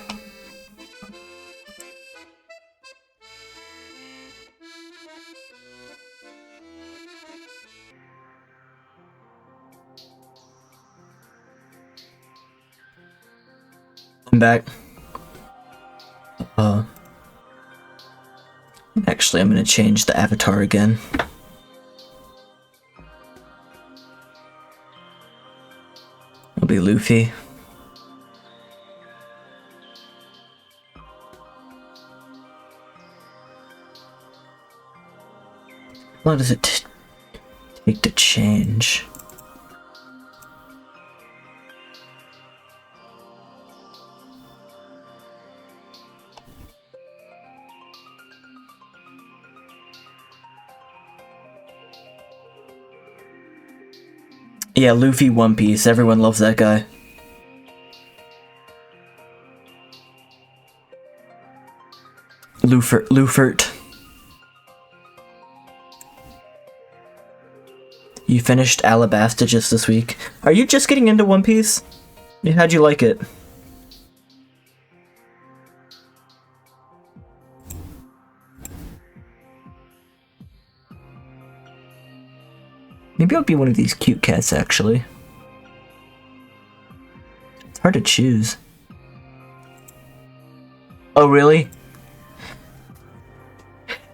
I'm back. Actually, I'm gonna change the avatar again. It'll be Luffy. How long does it take to change? Yeah, Luffy One Piece. Everyone loves that guy. Lufert. You finished Alabasta just this week. Are you just getting into One Piece? How'd you like it? Maybe I'll be one of these cute cats, actually. It's hard to choose. Oh, really?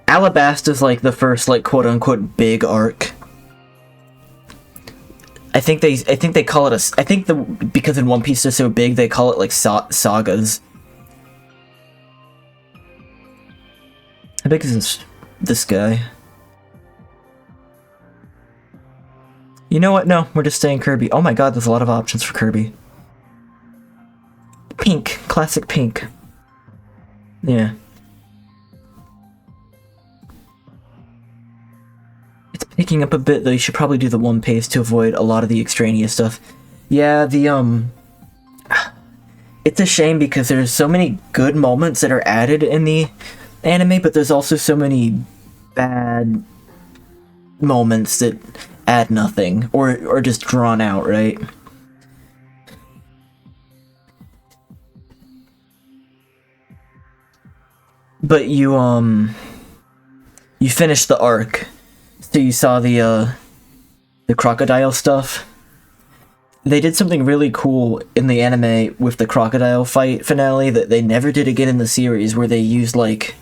Alabasta's like the first, like, quote-unquote big arc. I think they call it a... I think because in One Piece they're so big, they call it, like, sagas. How big is this guy? You know what? No, we're just staying Kirby. Oh my god, there's a lot of options for Kirby. Pink. Classic pink. Yeah. It's picking up a bit, though. You should probably do the one pace to avoid a lot of the extraneous stuff. Yeah, it's a shame because there's so many good moments that are added in the anime, but there's also so many bad moments that add nothing, or just drawn out, right? But you finished the arc, so you saw the crocodile stuff. They did something really cool in the anime with the crocodile fight finale that they never did again in the series, where they used, like,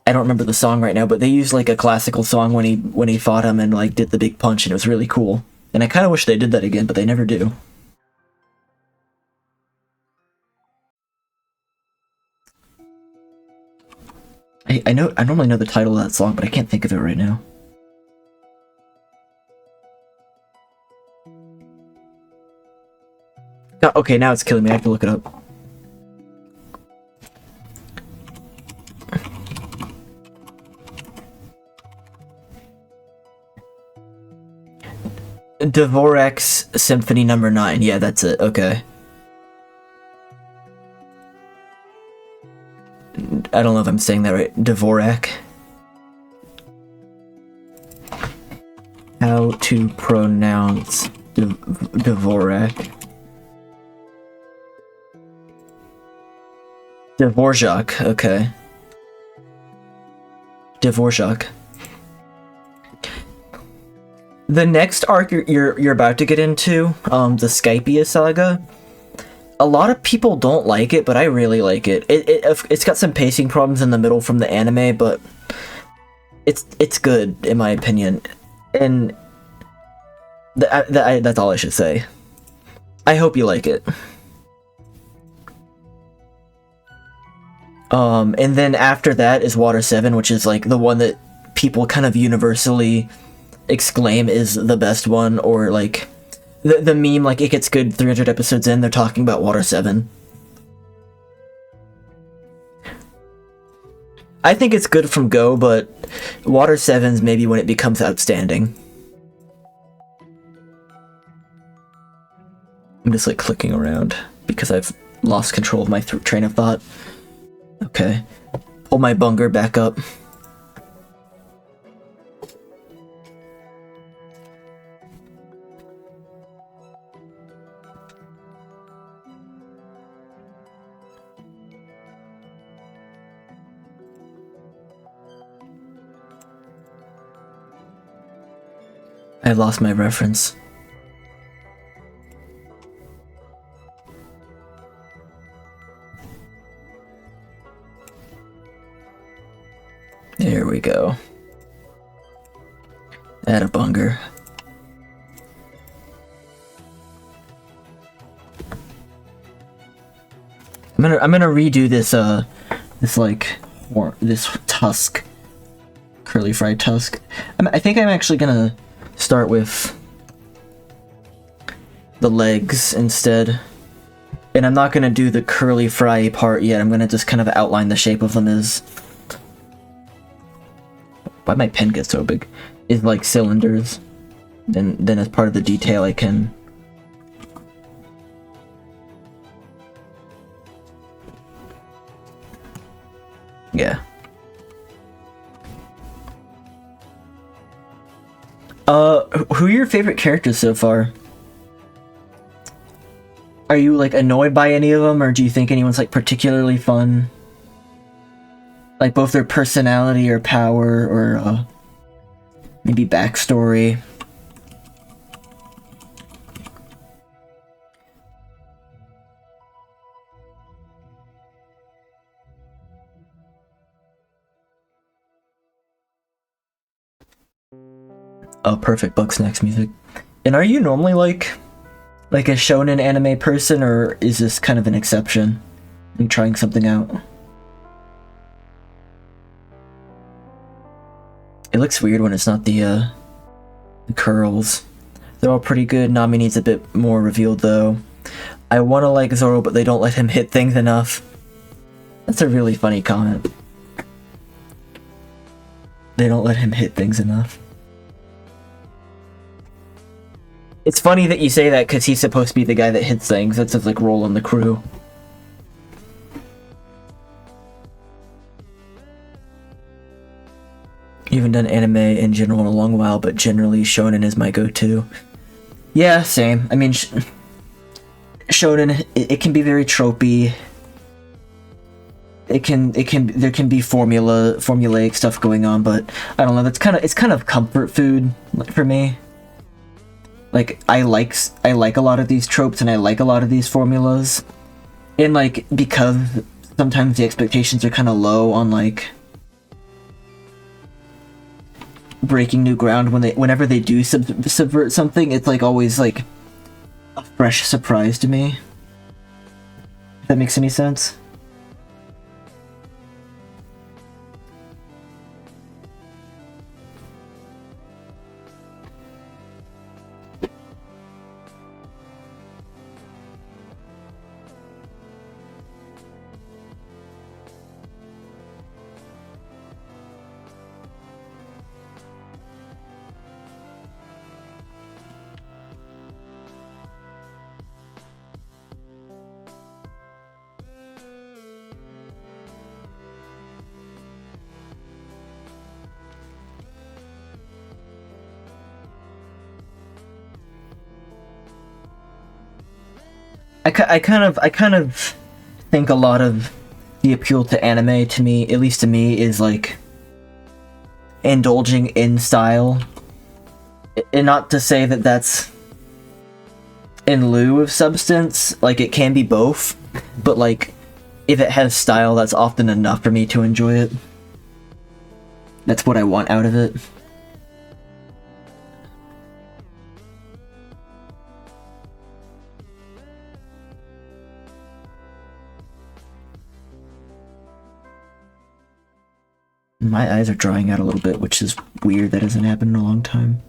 I don't remember the song right now, but they used, like, a classical song when he fought him and, like, did the big punch, and it was really cool. And I kind of wish they did that again, but they never do. I normally know the title of that song, but I can't think of it right now. Oh, okay, now it's killing me. I have to look it up. Dvorak's Symphony No. 9. Yeah, that's it. Okay. I don't know if I'm saying that right. Dvorak. How to pronounce Dvorak? Dvorak. Okay. Dvorak. The next arc you're about to get into, the Skypia saga, a lot of people don't like it, but I really like it. It's got some pacing problems in the middle from the anime, but it's good in my opinion, and that's all I should say. I hope you like it. And then after that is Water 7, which is like the one that people kind of universally exclaim is the best one, or like the meme, like it gets good 300 episodes in, they're talking about Water 7. I think it's good from Go, but Water 7's maybe when it becomes outstanding. I'm just like clicking around because I've lost control of my train of thought. Okay. Pull my Bunger back up. I lost my reference. There we go. Add a Bunger. I'm gonna redo this this tusk, curly fried tusk. I think I'm actually gonna start with the legs instead, and I'm not gonna do the curly fry part yet. I'm gonna just kind of outline the shape of them as. Why my pen gets so big? Is like cylinders. Then as part of the detail I can. Yeah. Who are your favorite characters so far? Are you like annoyed by any of them, or do you think anyone's like particularly fun? Like both their personality or power, or maybe backstory. Oh, perfect Bugsnax music. And are you normally like a shonen anime person, or is this kind of an exception? Are you trying something out? It looks weird when it's not the curls. They're all pretty good. Nami needs a bit more revealed though. I wanna like Zoro, but they don't let him hit things enough. That's a really funny comment. They don't let him hit things enough. It's funny that you say that because he's supposed to be the guy that hits things. That's his like role in the crew. You haven't done anime in general in a long while, but generally shonen is my go-to. Yeah, same. I mean, shonen, it can be very tropey. There can be formulaic stuff going on, but I don't know. It's kind of comfort food for me. Like I like a lot of these tropes and I like a lot of these formulas, and like because sometimes the expectations are kind of low on like breaking new ground whenever they do subvert something, it's like always like a fresh surprise to me. If that makes any sense. I kind of think a lot of the appeal to anime, to me, at least to me, is like indulging in style And not to say that that's in lieu of substance, like it can be both, but like if it has style, that's often enough for me to enjoy it. That's what I want out of it. My eyes are drying out a little bit, which is weird. That hasn't happened in a long time.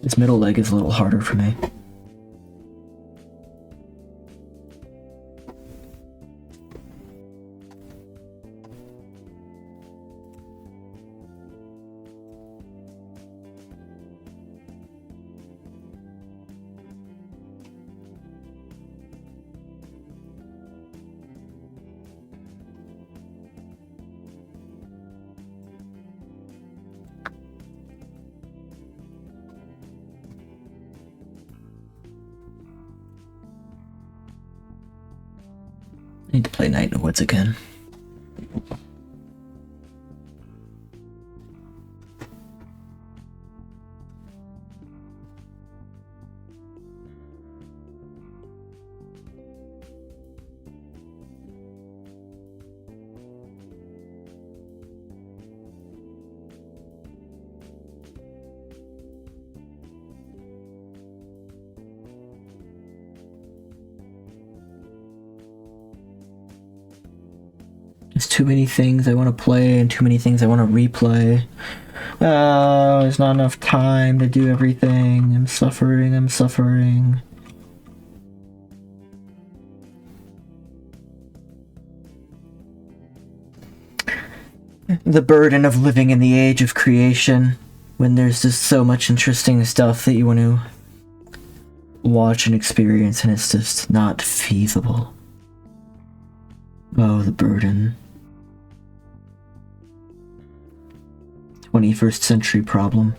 This middle leg is a little harder for me. I need to play Night in the Woods again. There's too many things I want to play and too many things I want to replay. There's not enough time to do everything. I'm suffering, I'm suffering. The burden of living in the age of creation, when there's just so much interesting stuff that you want to watch and experience, and it's just not feasible. Oh, the burden. 21st century problem.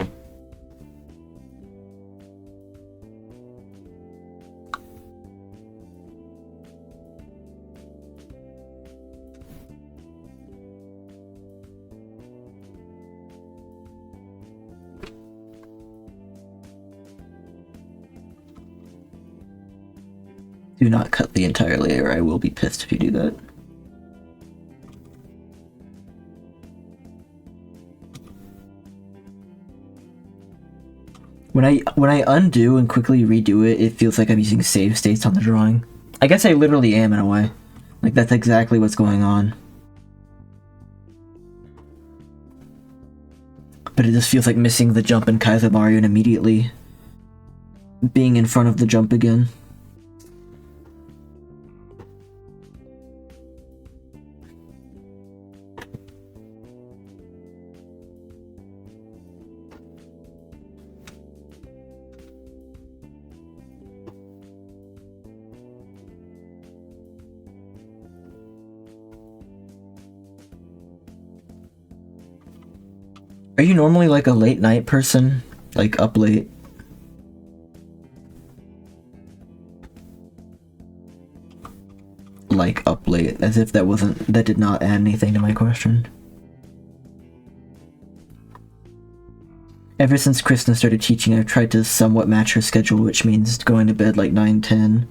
Do not cut the entire layer, I will be pissed if you do that. When I undo and quickly redo it, it feels like I'm using save states on the drawing. I guess I literally am in a way. Like that's exactly what's going on. But it just feels like missing the jump in Kaiser Mario and immediately being in front of the jump again. Are you normally like a late night person? Like up late? Like up late, as if that did not add anything to my question. Ever since Kristen started teaching, I've tried to somewhat match her schedule, which means going to bed like 9-10.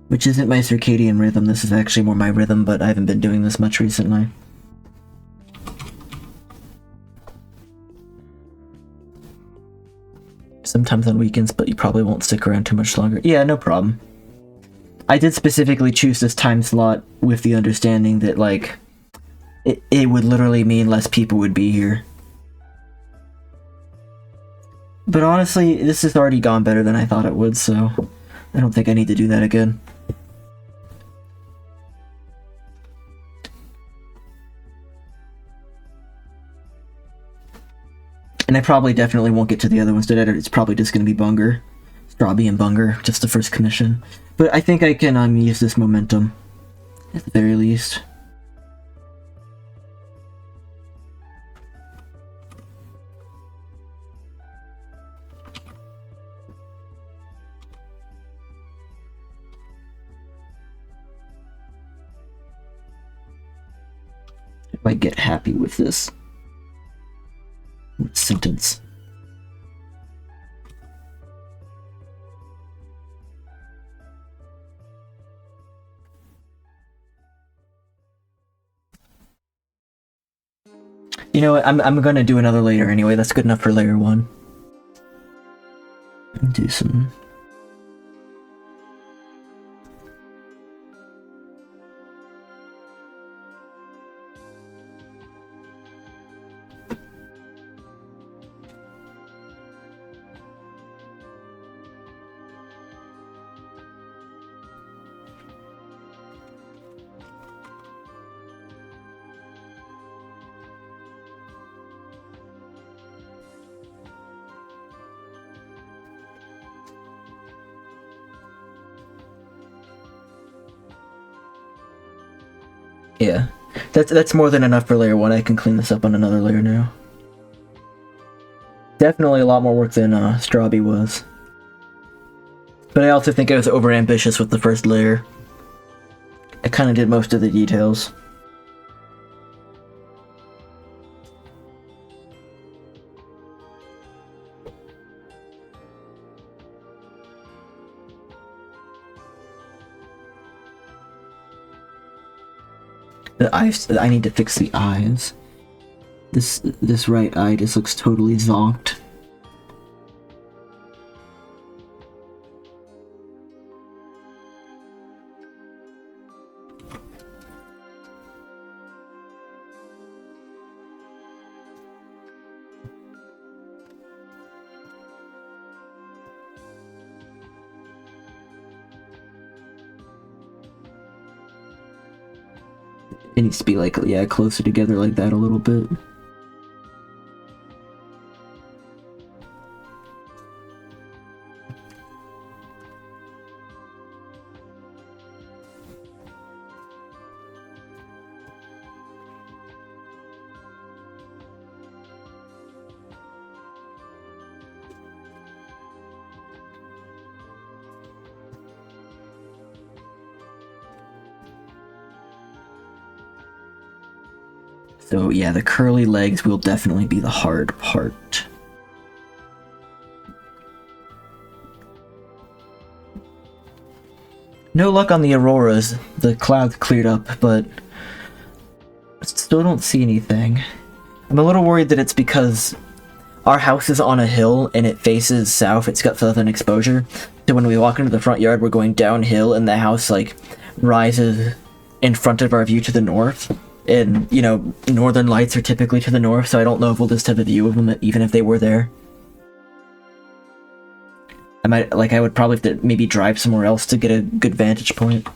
Which isn't my circadian rhythm, this is actually more my rhythm, but I haven't been doing this much recently. Sometimes on weekends, but you probably won't stick around too much longer. Yeah, no problem. I did specifically choose this time slot with the understanding that, like, it would literally mean less people would be here. But honestly, this has already gone better than I thought it would, so I don't think I need to do that again. And I probably definitely won't get to the other ones today. It's probably just going to be Bunger. Strabby and Bunger, just the first commission. But I think I can use this momentum, at the very least. If I get happy with this. Let's sentence. You know what, I'm gonna do another layer anyway, that's good enough for layer 1. Do some... Yeah, that's more than enough for layer 1. I can clean this up on another layer now. Definitely a lot more work than Strabby was. But I also think I was overambitious with the first layer. I kind of did most of the details. The eyes, I need to fix the eyes. This right eye just looks totally zonked. It needs to be like, yeah, closer together like that a little bit. So yeah, the curly legs will definitely be the hard part. No luck on the auroras. The clouds cleared up, but still don't see anything. I'm a little worried that it's because our house is on a hill and it faces south. It's got southern exposure. So when we walk into the front yard, we're going downhill and the house like rises in front of our view to the north. And, you know, northern lights are typically to the north, so I don't know if we'll just have a view of them even if they were there. I would probably have to maybe drive somewhere else to get a good vantage point.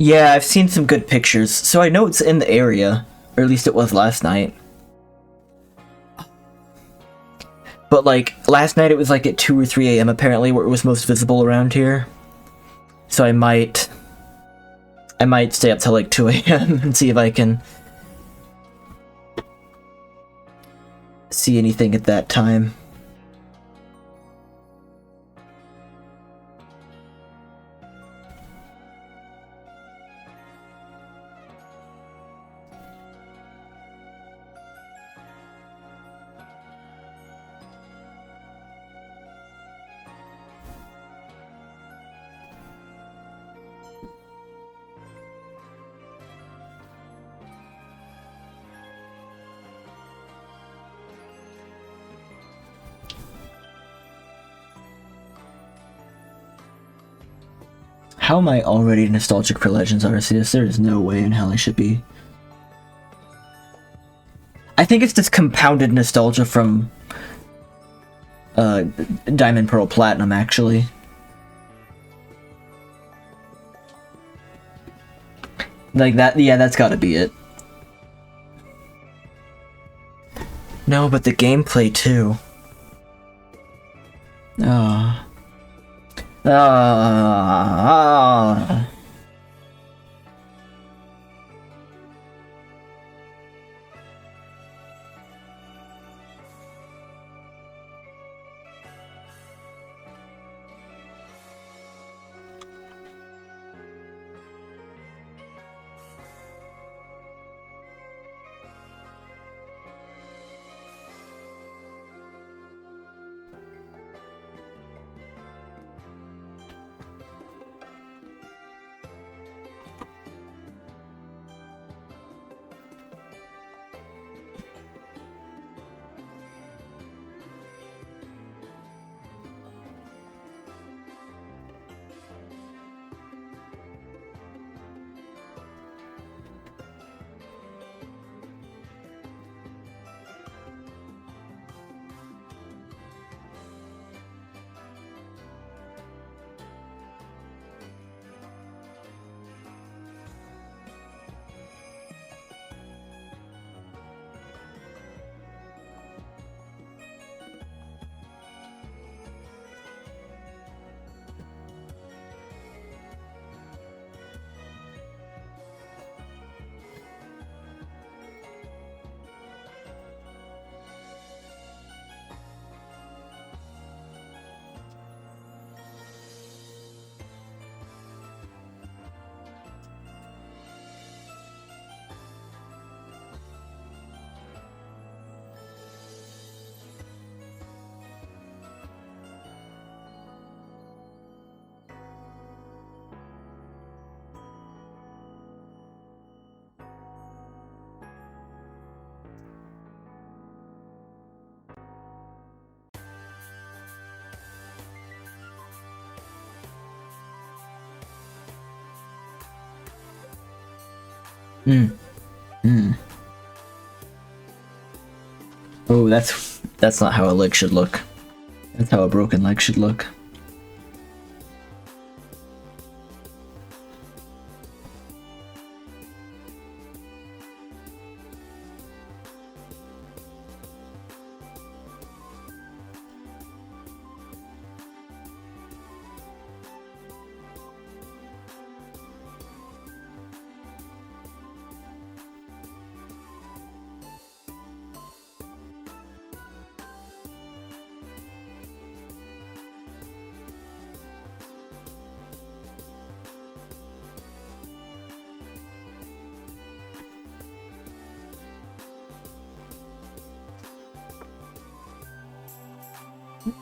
Yeah, I've seen some good pictures, so I know it's in the area, or at least it was last night. But like, last night it was like at 2 or 3 a.m. apparently where it was most visible around here. So I might stay up till like 2 a.m. and see if I can see anything at that time. How am I already nostalgic for Legends Arceus? There is no way in hell I should be. I think it's this compounded nostalgia from Diamond, Pearl, Platinum, actually. Like that, yeah, that's gotta be it. No, but the gameplay too. Ah. Ah. Oh, that's not how a leg should look. That's how a broken leg should look.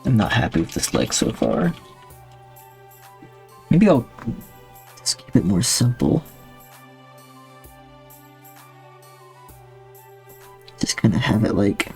I'm not happy with this leg so far. Maybe I'll just keep it more simple. Just kind of have it like...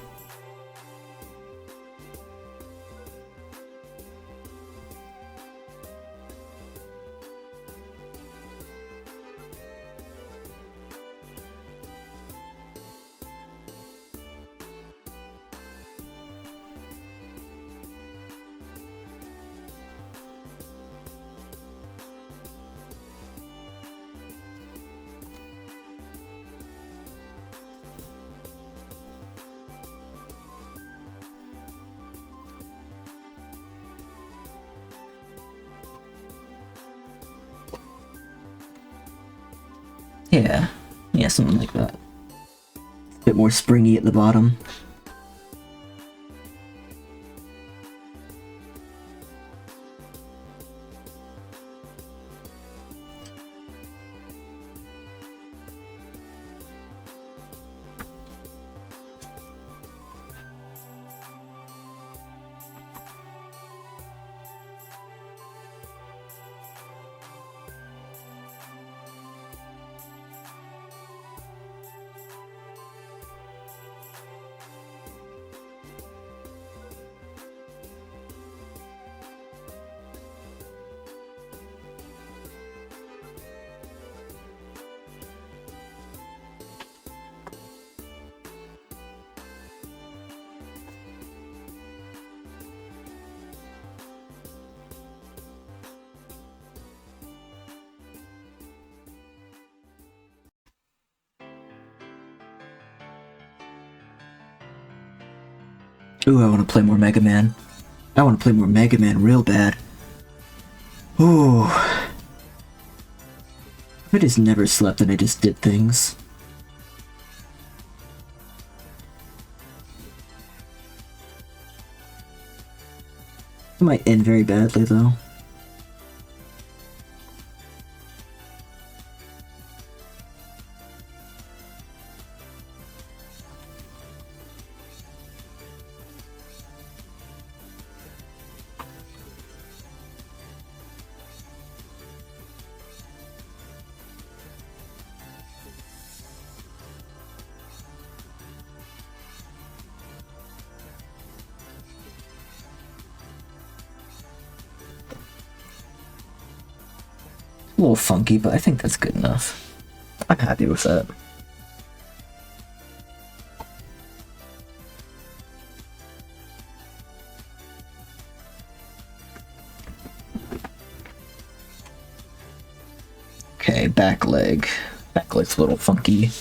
Yeah, something like that. A bit more springy at the bottom. Ooh, I want to play more Mega Man. I want to play more Mega Man real bad. Ooh. I just never slept and I just did things. It might end very badly though. A little funky, but I think that's good enough. I'm happy with that. Okay, back leg. Back leg's a little funky.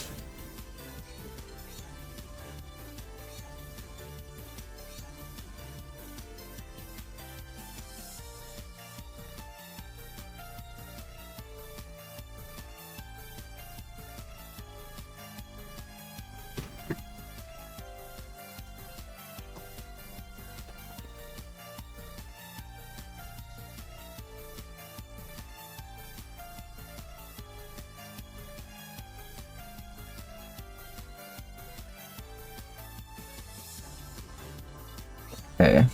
Okay.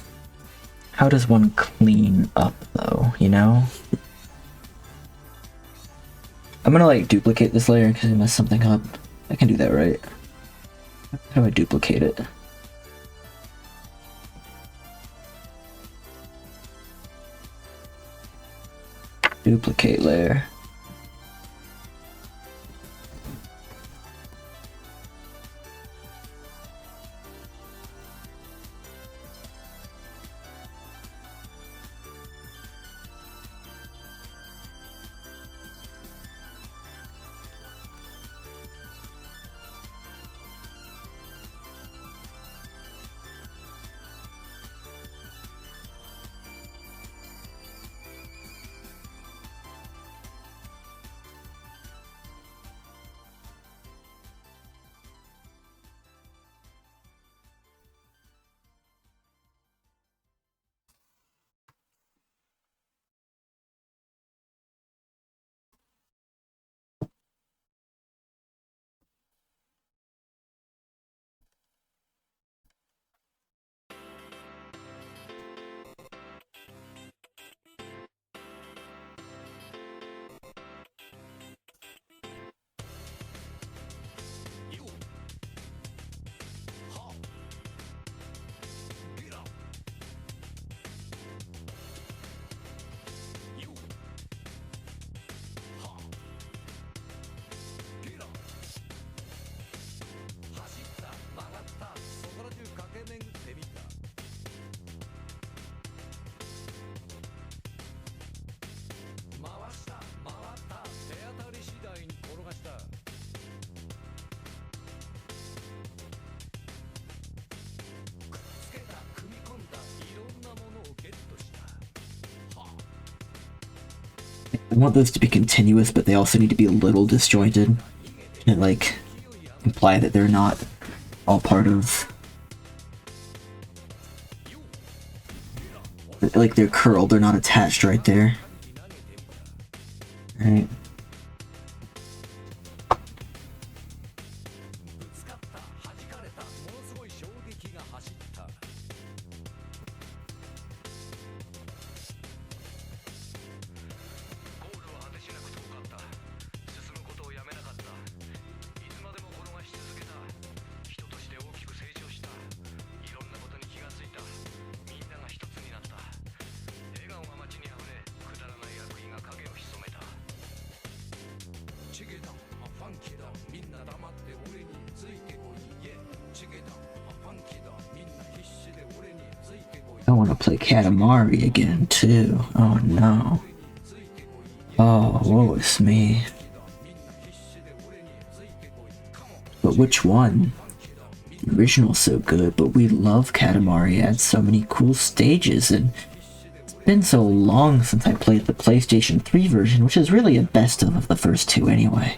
How does one clean up, though, you know? I'm gonna, like, duplicate this layer because I messed something up. I can do that, right? How do I duplicate it? Duplicate layer. I want those to be continuous, but they also need to be a little disjointed. And, like, imply that they're not all part of... Like, they're curled, they're not attached right there. Right. I want to play Katamari again, too. Oh no. Oh, woe is me. But which one? the original's so good, but we love Katamari. It had so many cool stages, and it's been so long since I played the PlayStation 3 version, which is really a best of the first two anyway.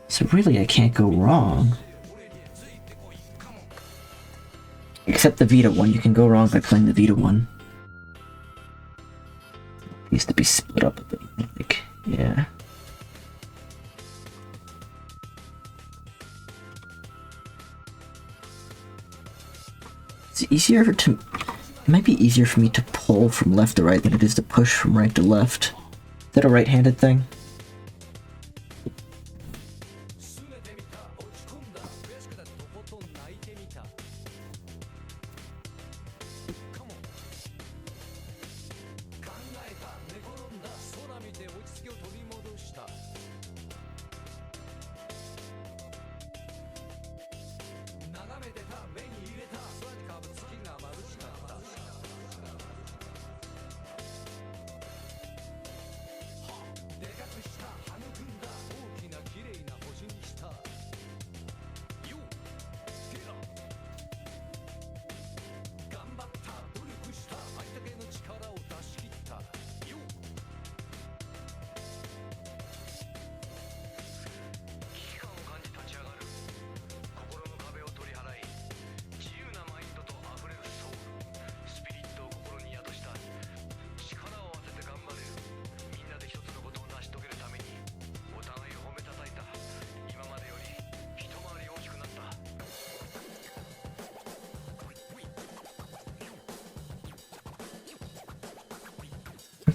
So really, I can't go wrong. Except the Vita one. You can go wrong by playing the Vita one. It used to be split up a bit, like, yeah. It's easier to... It might be easier for me to pull from left to right than it is to push from right to left. Is that a right-handed thing?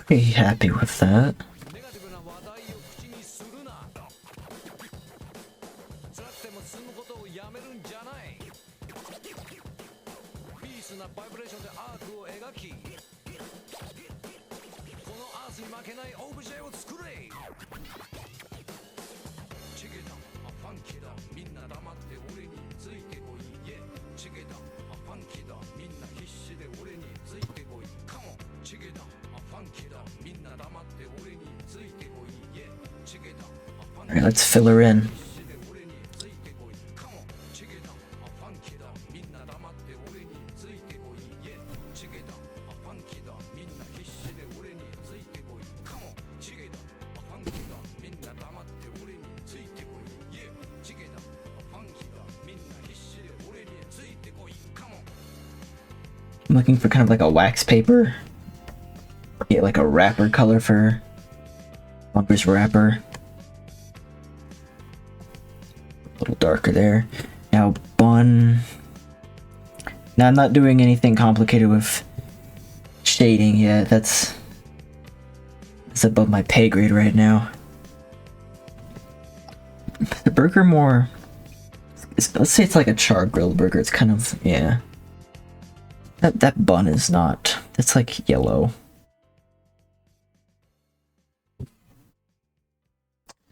Pretty happy with that. Alright, let's fill her in. I'm looking for kind of like a wax paper. Yeah, like a wrapper color for Bunger's wrapper. A little darker there. Now bun. Now I'm not doing anything complicated with shading yet. That's above my pay grade right now. The burger more. Let's say it's like a char grilled burger. It's kind of, yeah. That bun is not. That's like yellow.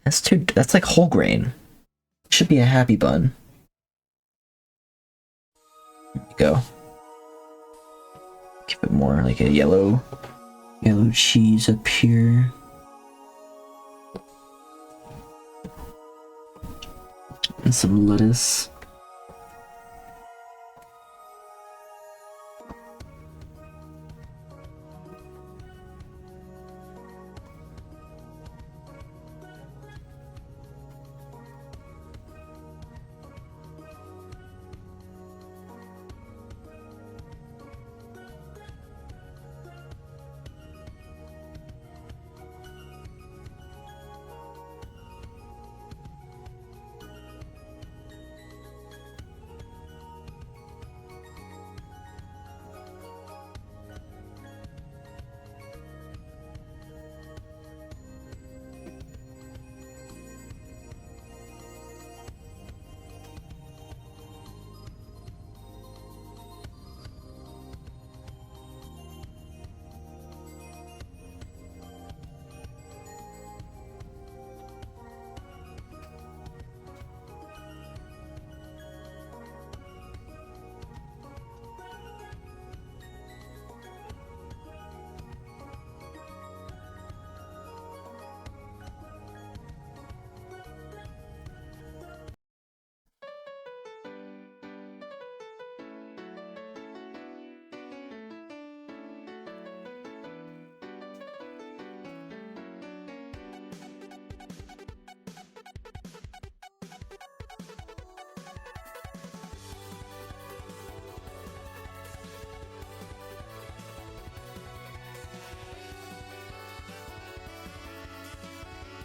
That's like whole grain. Should be a happy bun. There we go. Give it more like a yellow cheese up here. And some lettuce.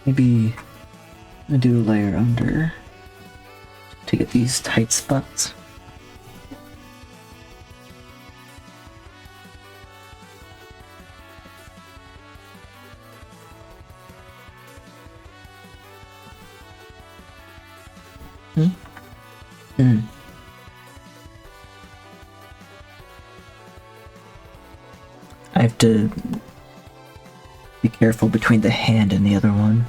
Maybe I do a layer under to get these tight spots. I have to be careful between the hand and the other one.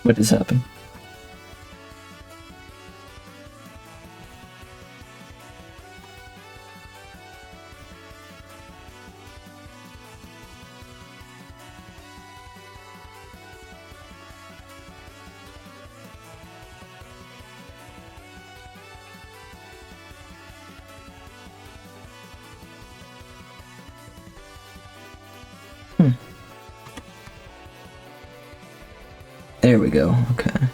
What has happened? There we go, okay.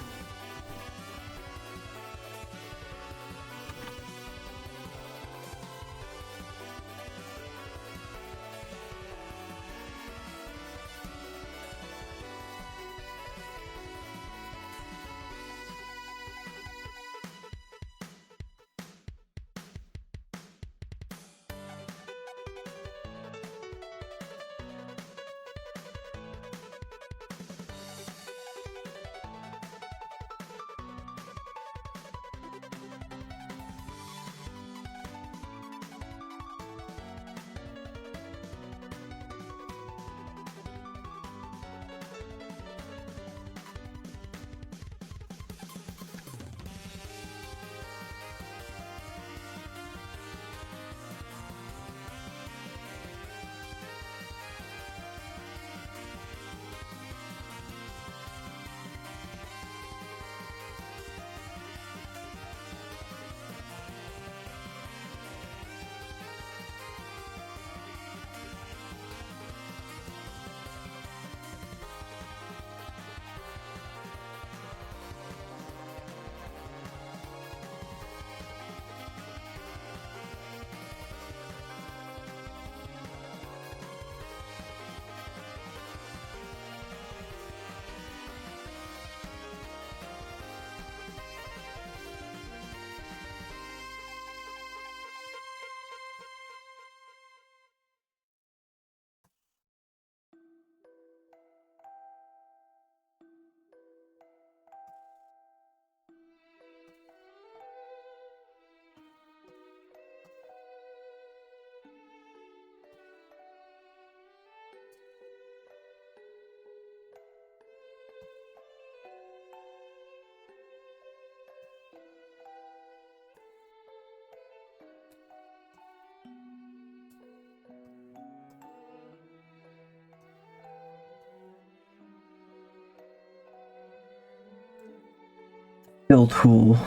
Fill tool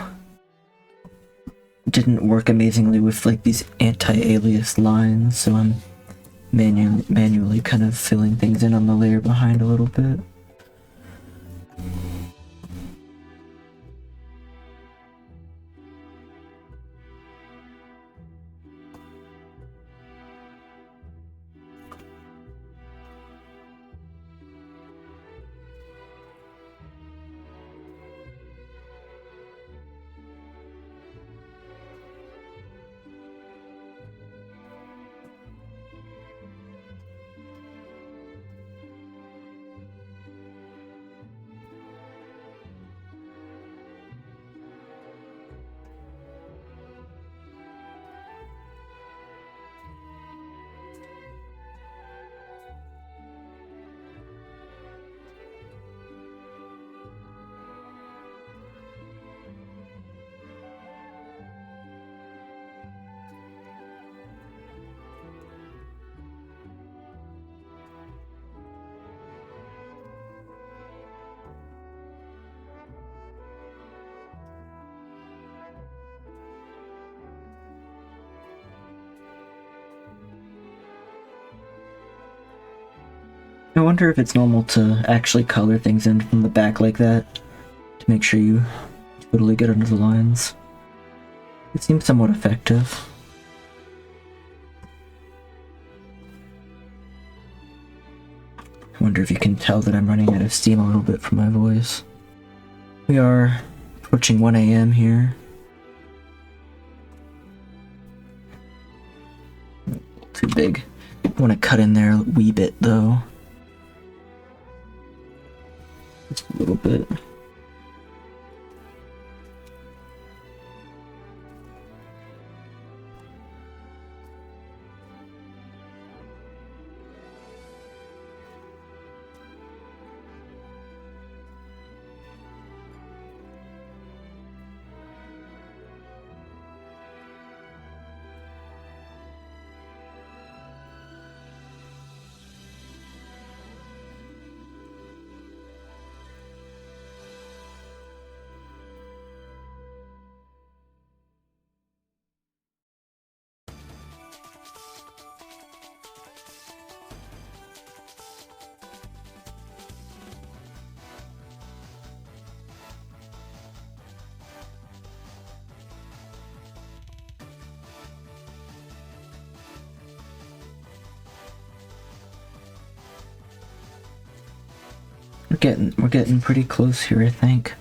didn't work amazingly with like these anti-alias lines, so I'm manually kind of filling things in on the layer behind a little bit. I wonder if it's normal to actually color things in from the back like that to make sure you totally get under the lines. It seems somewhat effective. I wonder if you can tell that I'm running out of steam a little bit from my voice. We are approaching 1 AM here. Too big. I want to cut in there a wee bit though. Just a little bit. We're getting pretty close here, I think.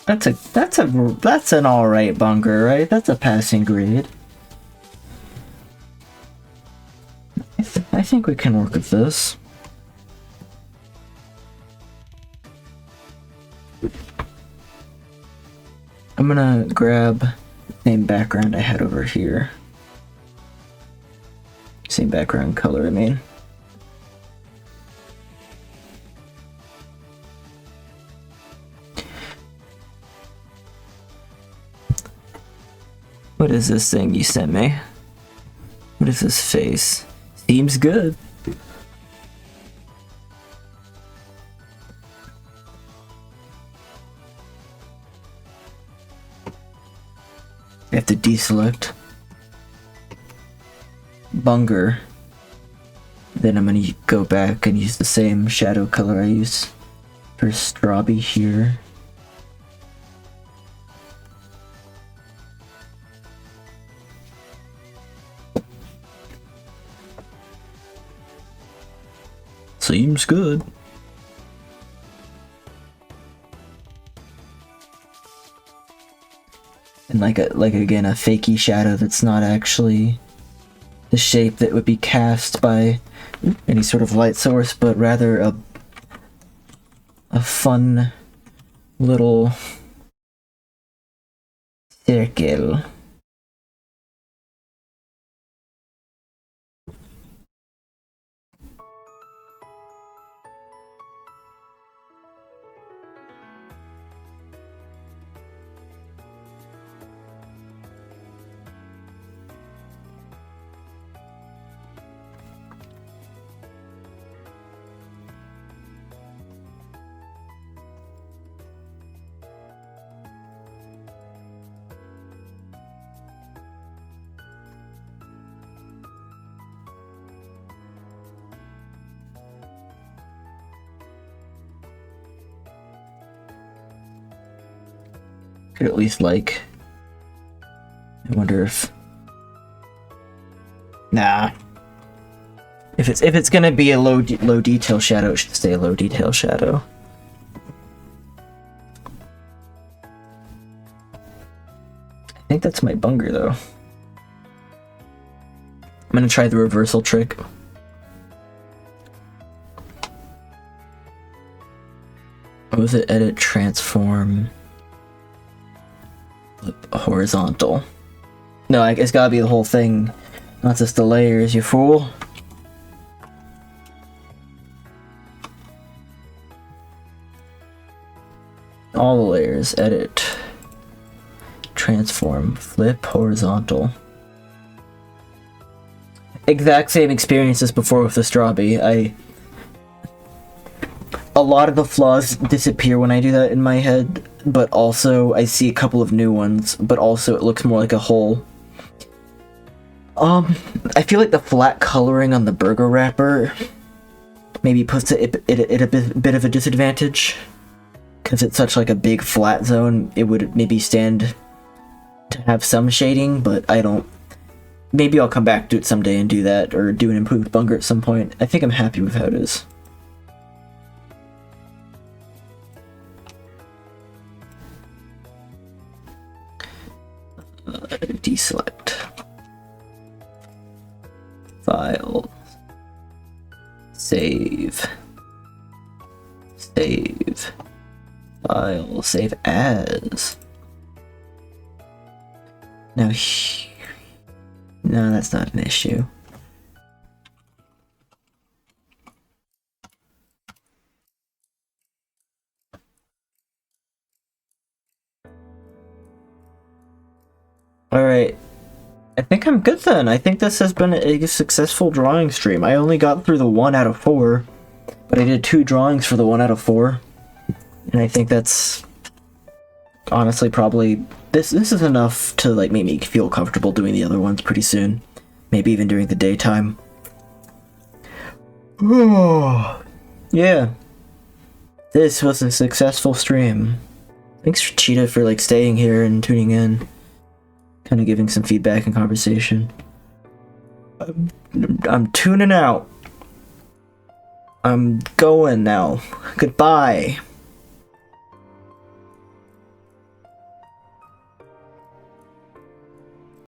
That's an alright Bunger, right? That's a passing grade. I think we can work with this. I'm gonna grab the same background I had over here. Same background color, I mean. What is this thing you sent me? What is this face? Seems good. I have to deselect Bunger. Then I'm gonna go back and use the same shadow color I used for Strabby here. Seems good. And like again a fakey shadow that's not actually the shape that would be cast by any sort of light source, but rather a fun little circle. Could at least like. I wonder if. Nah. If it's gonna be a low detail shadow, it should stay a low detail shadow. I think that's my Bunger, though. I'm gonna try the reversal trick. What was it? Edit, transform, flip, horizontal. No, it's gotta be the whole thing, not just the layers, you fool. All the layers, edit, transform, flip, horizontal. Exact same experience as before with the Strabby. A lot of the flaws disappear when I do that in my head, but also I see a couple of new ones, but also it looks more like a whole. I feel like the flat coloring on the burger wrapper maybe puts it at a bit of a disadvantage. Because it's such like a big flat zone, it would maybe stand to have some shading, but I don't. Maybe I'll come back to it someday and do that, or do an improved Bunger at some point. I think I'm happy with how it is. Deselect. File. Save. Save. File. Save as. Now, no, that's not an issue. Alright. I think I'm good then. I think this has been a successful drawing stream. I only got through the 1 out of 4, but I did 2 drawings for the 1 out of 4. And I think that's honestly probably this is enough to like make me feel comfortable doing the other ones pretty soon. Maybe even during the daytime. Yeah. This was a successful stream. Thanks Cheetah for like staying here and tuning in. Kind of giving some feedback and conversation. I'm tuning out. I'm going now. Goodbye.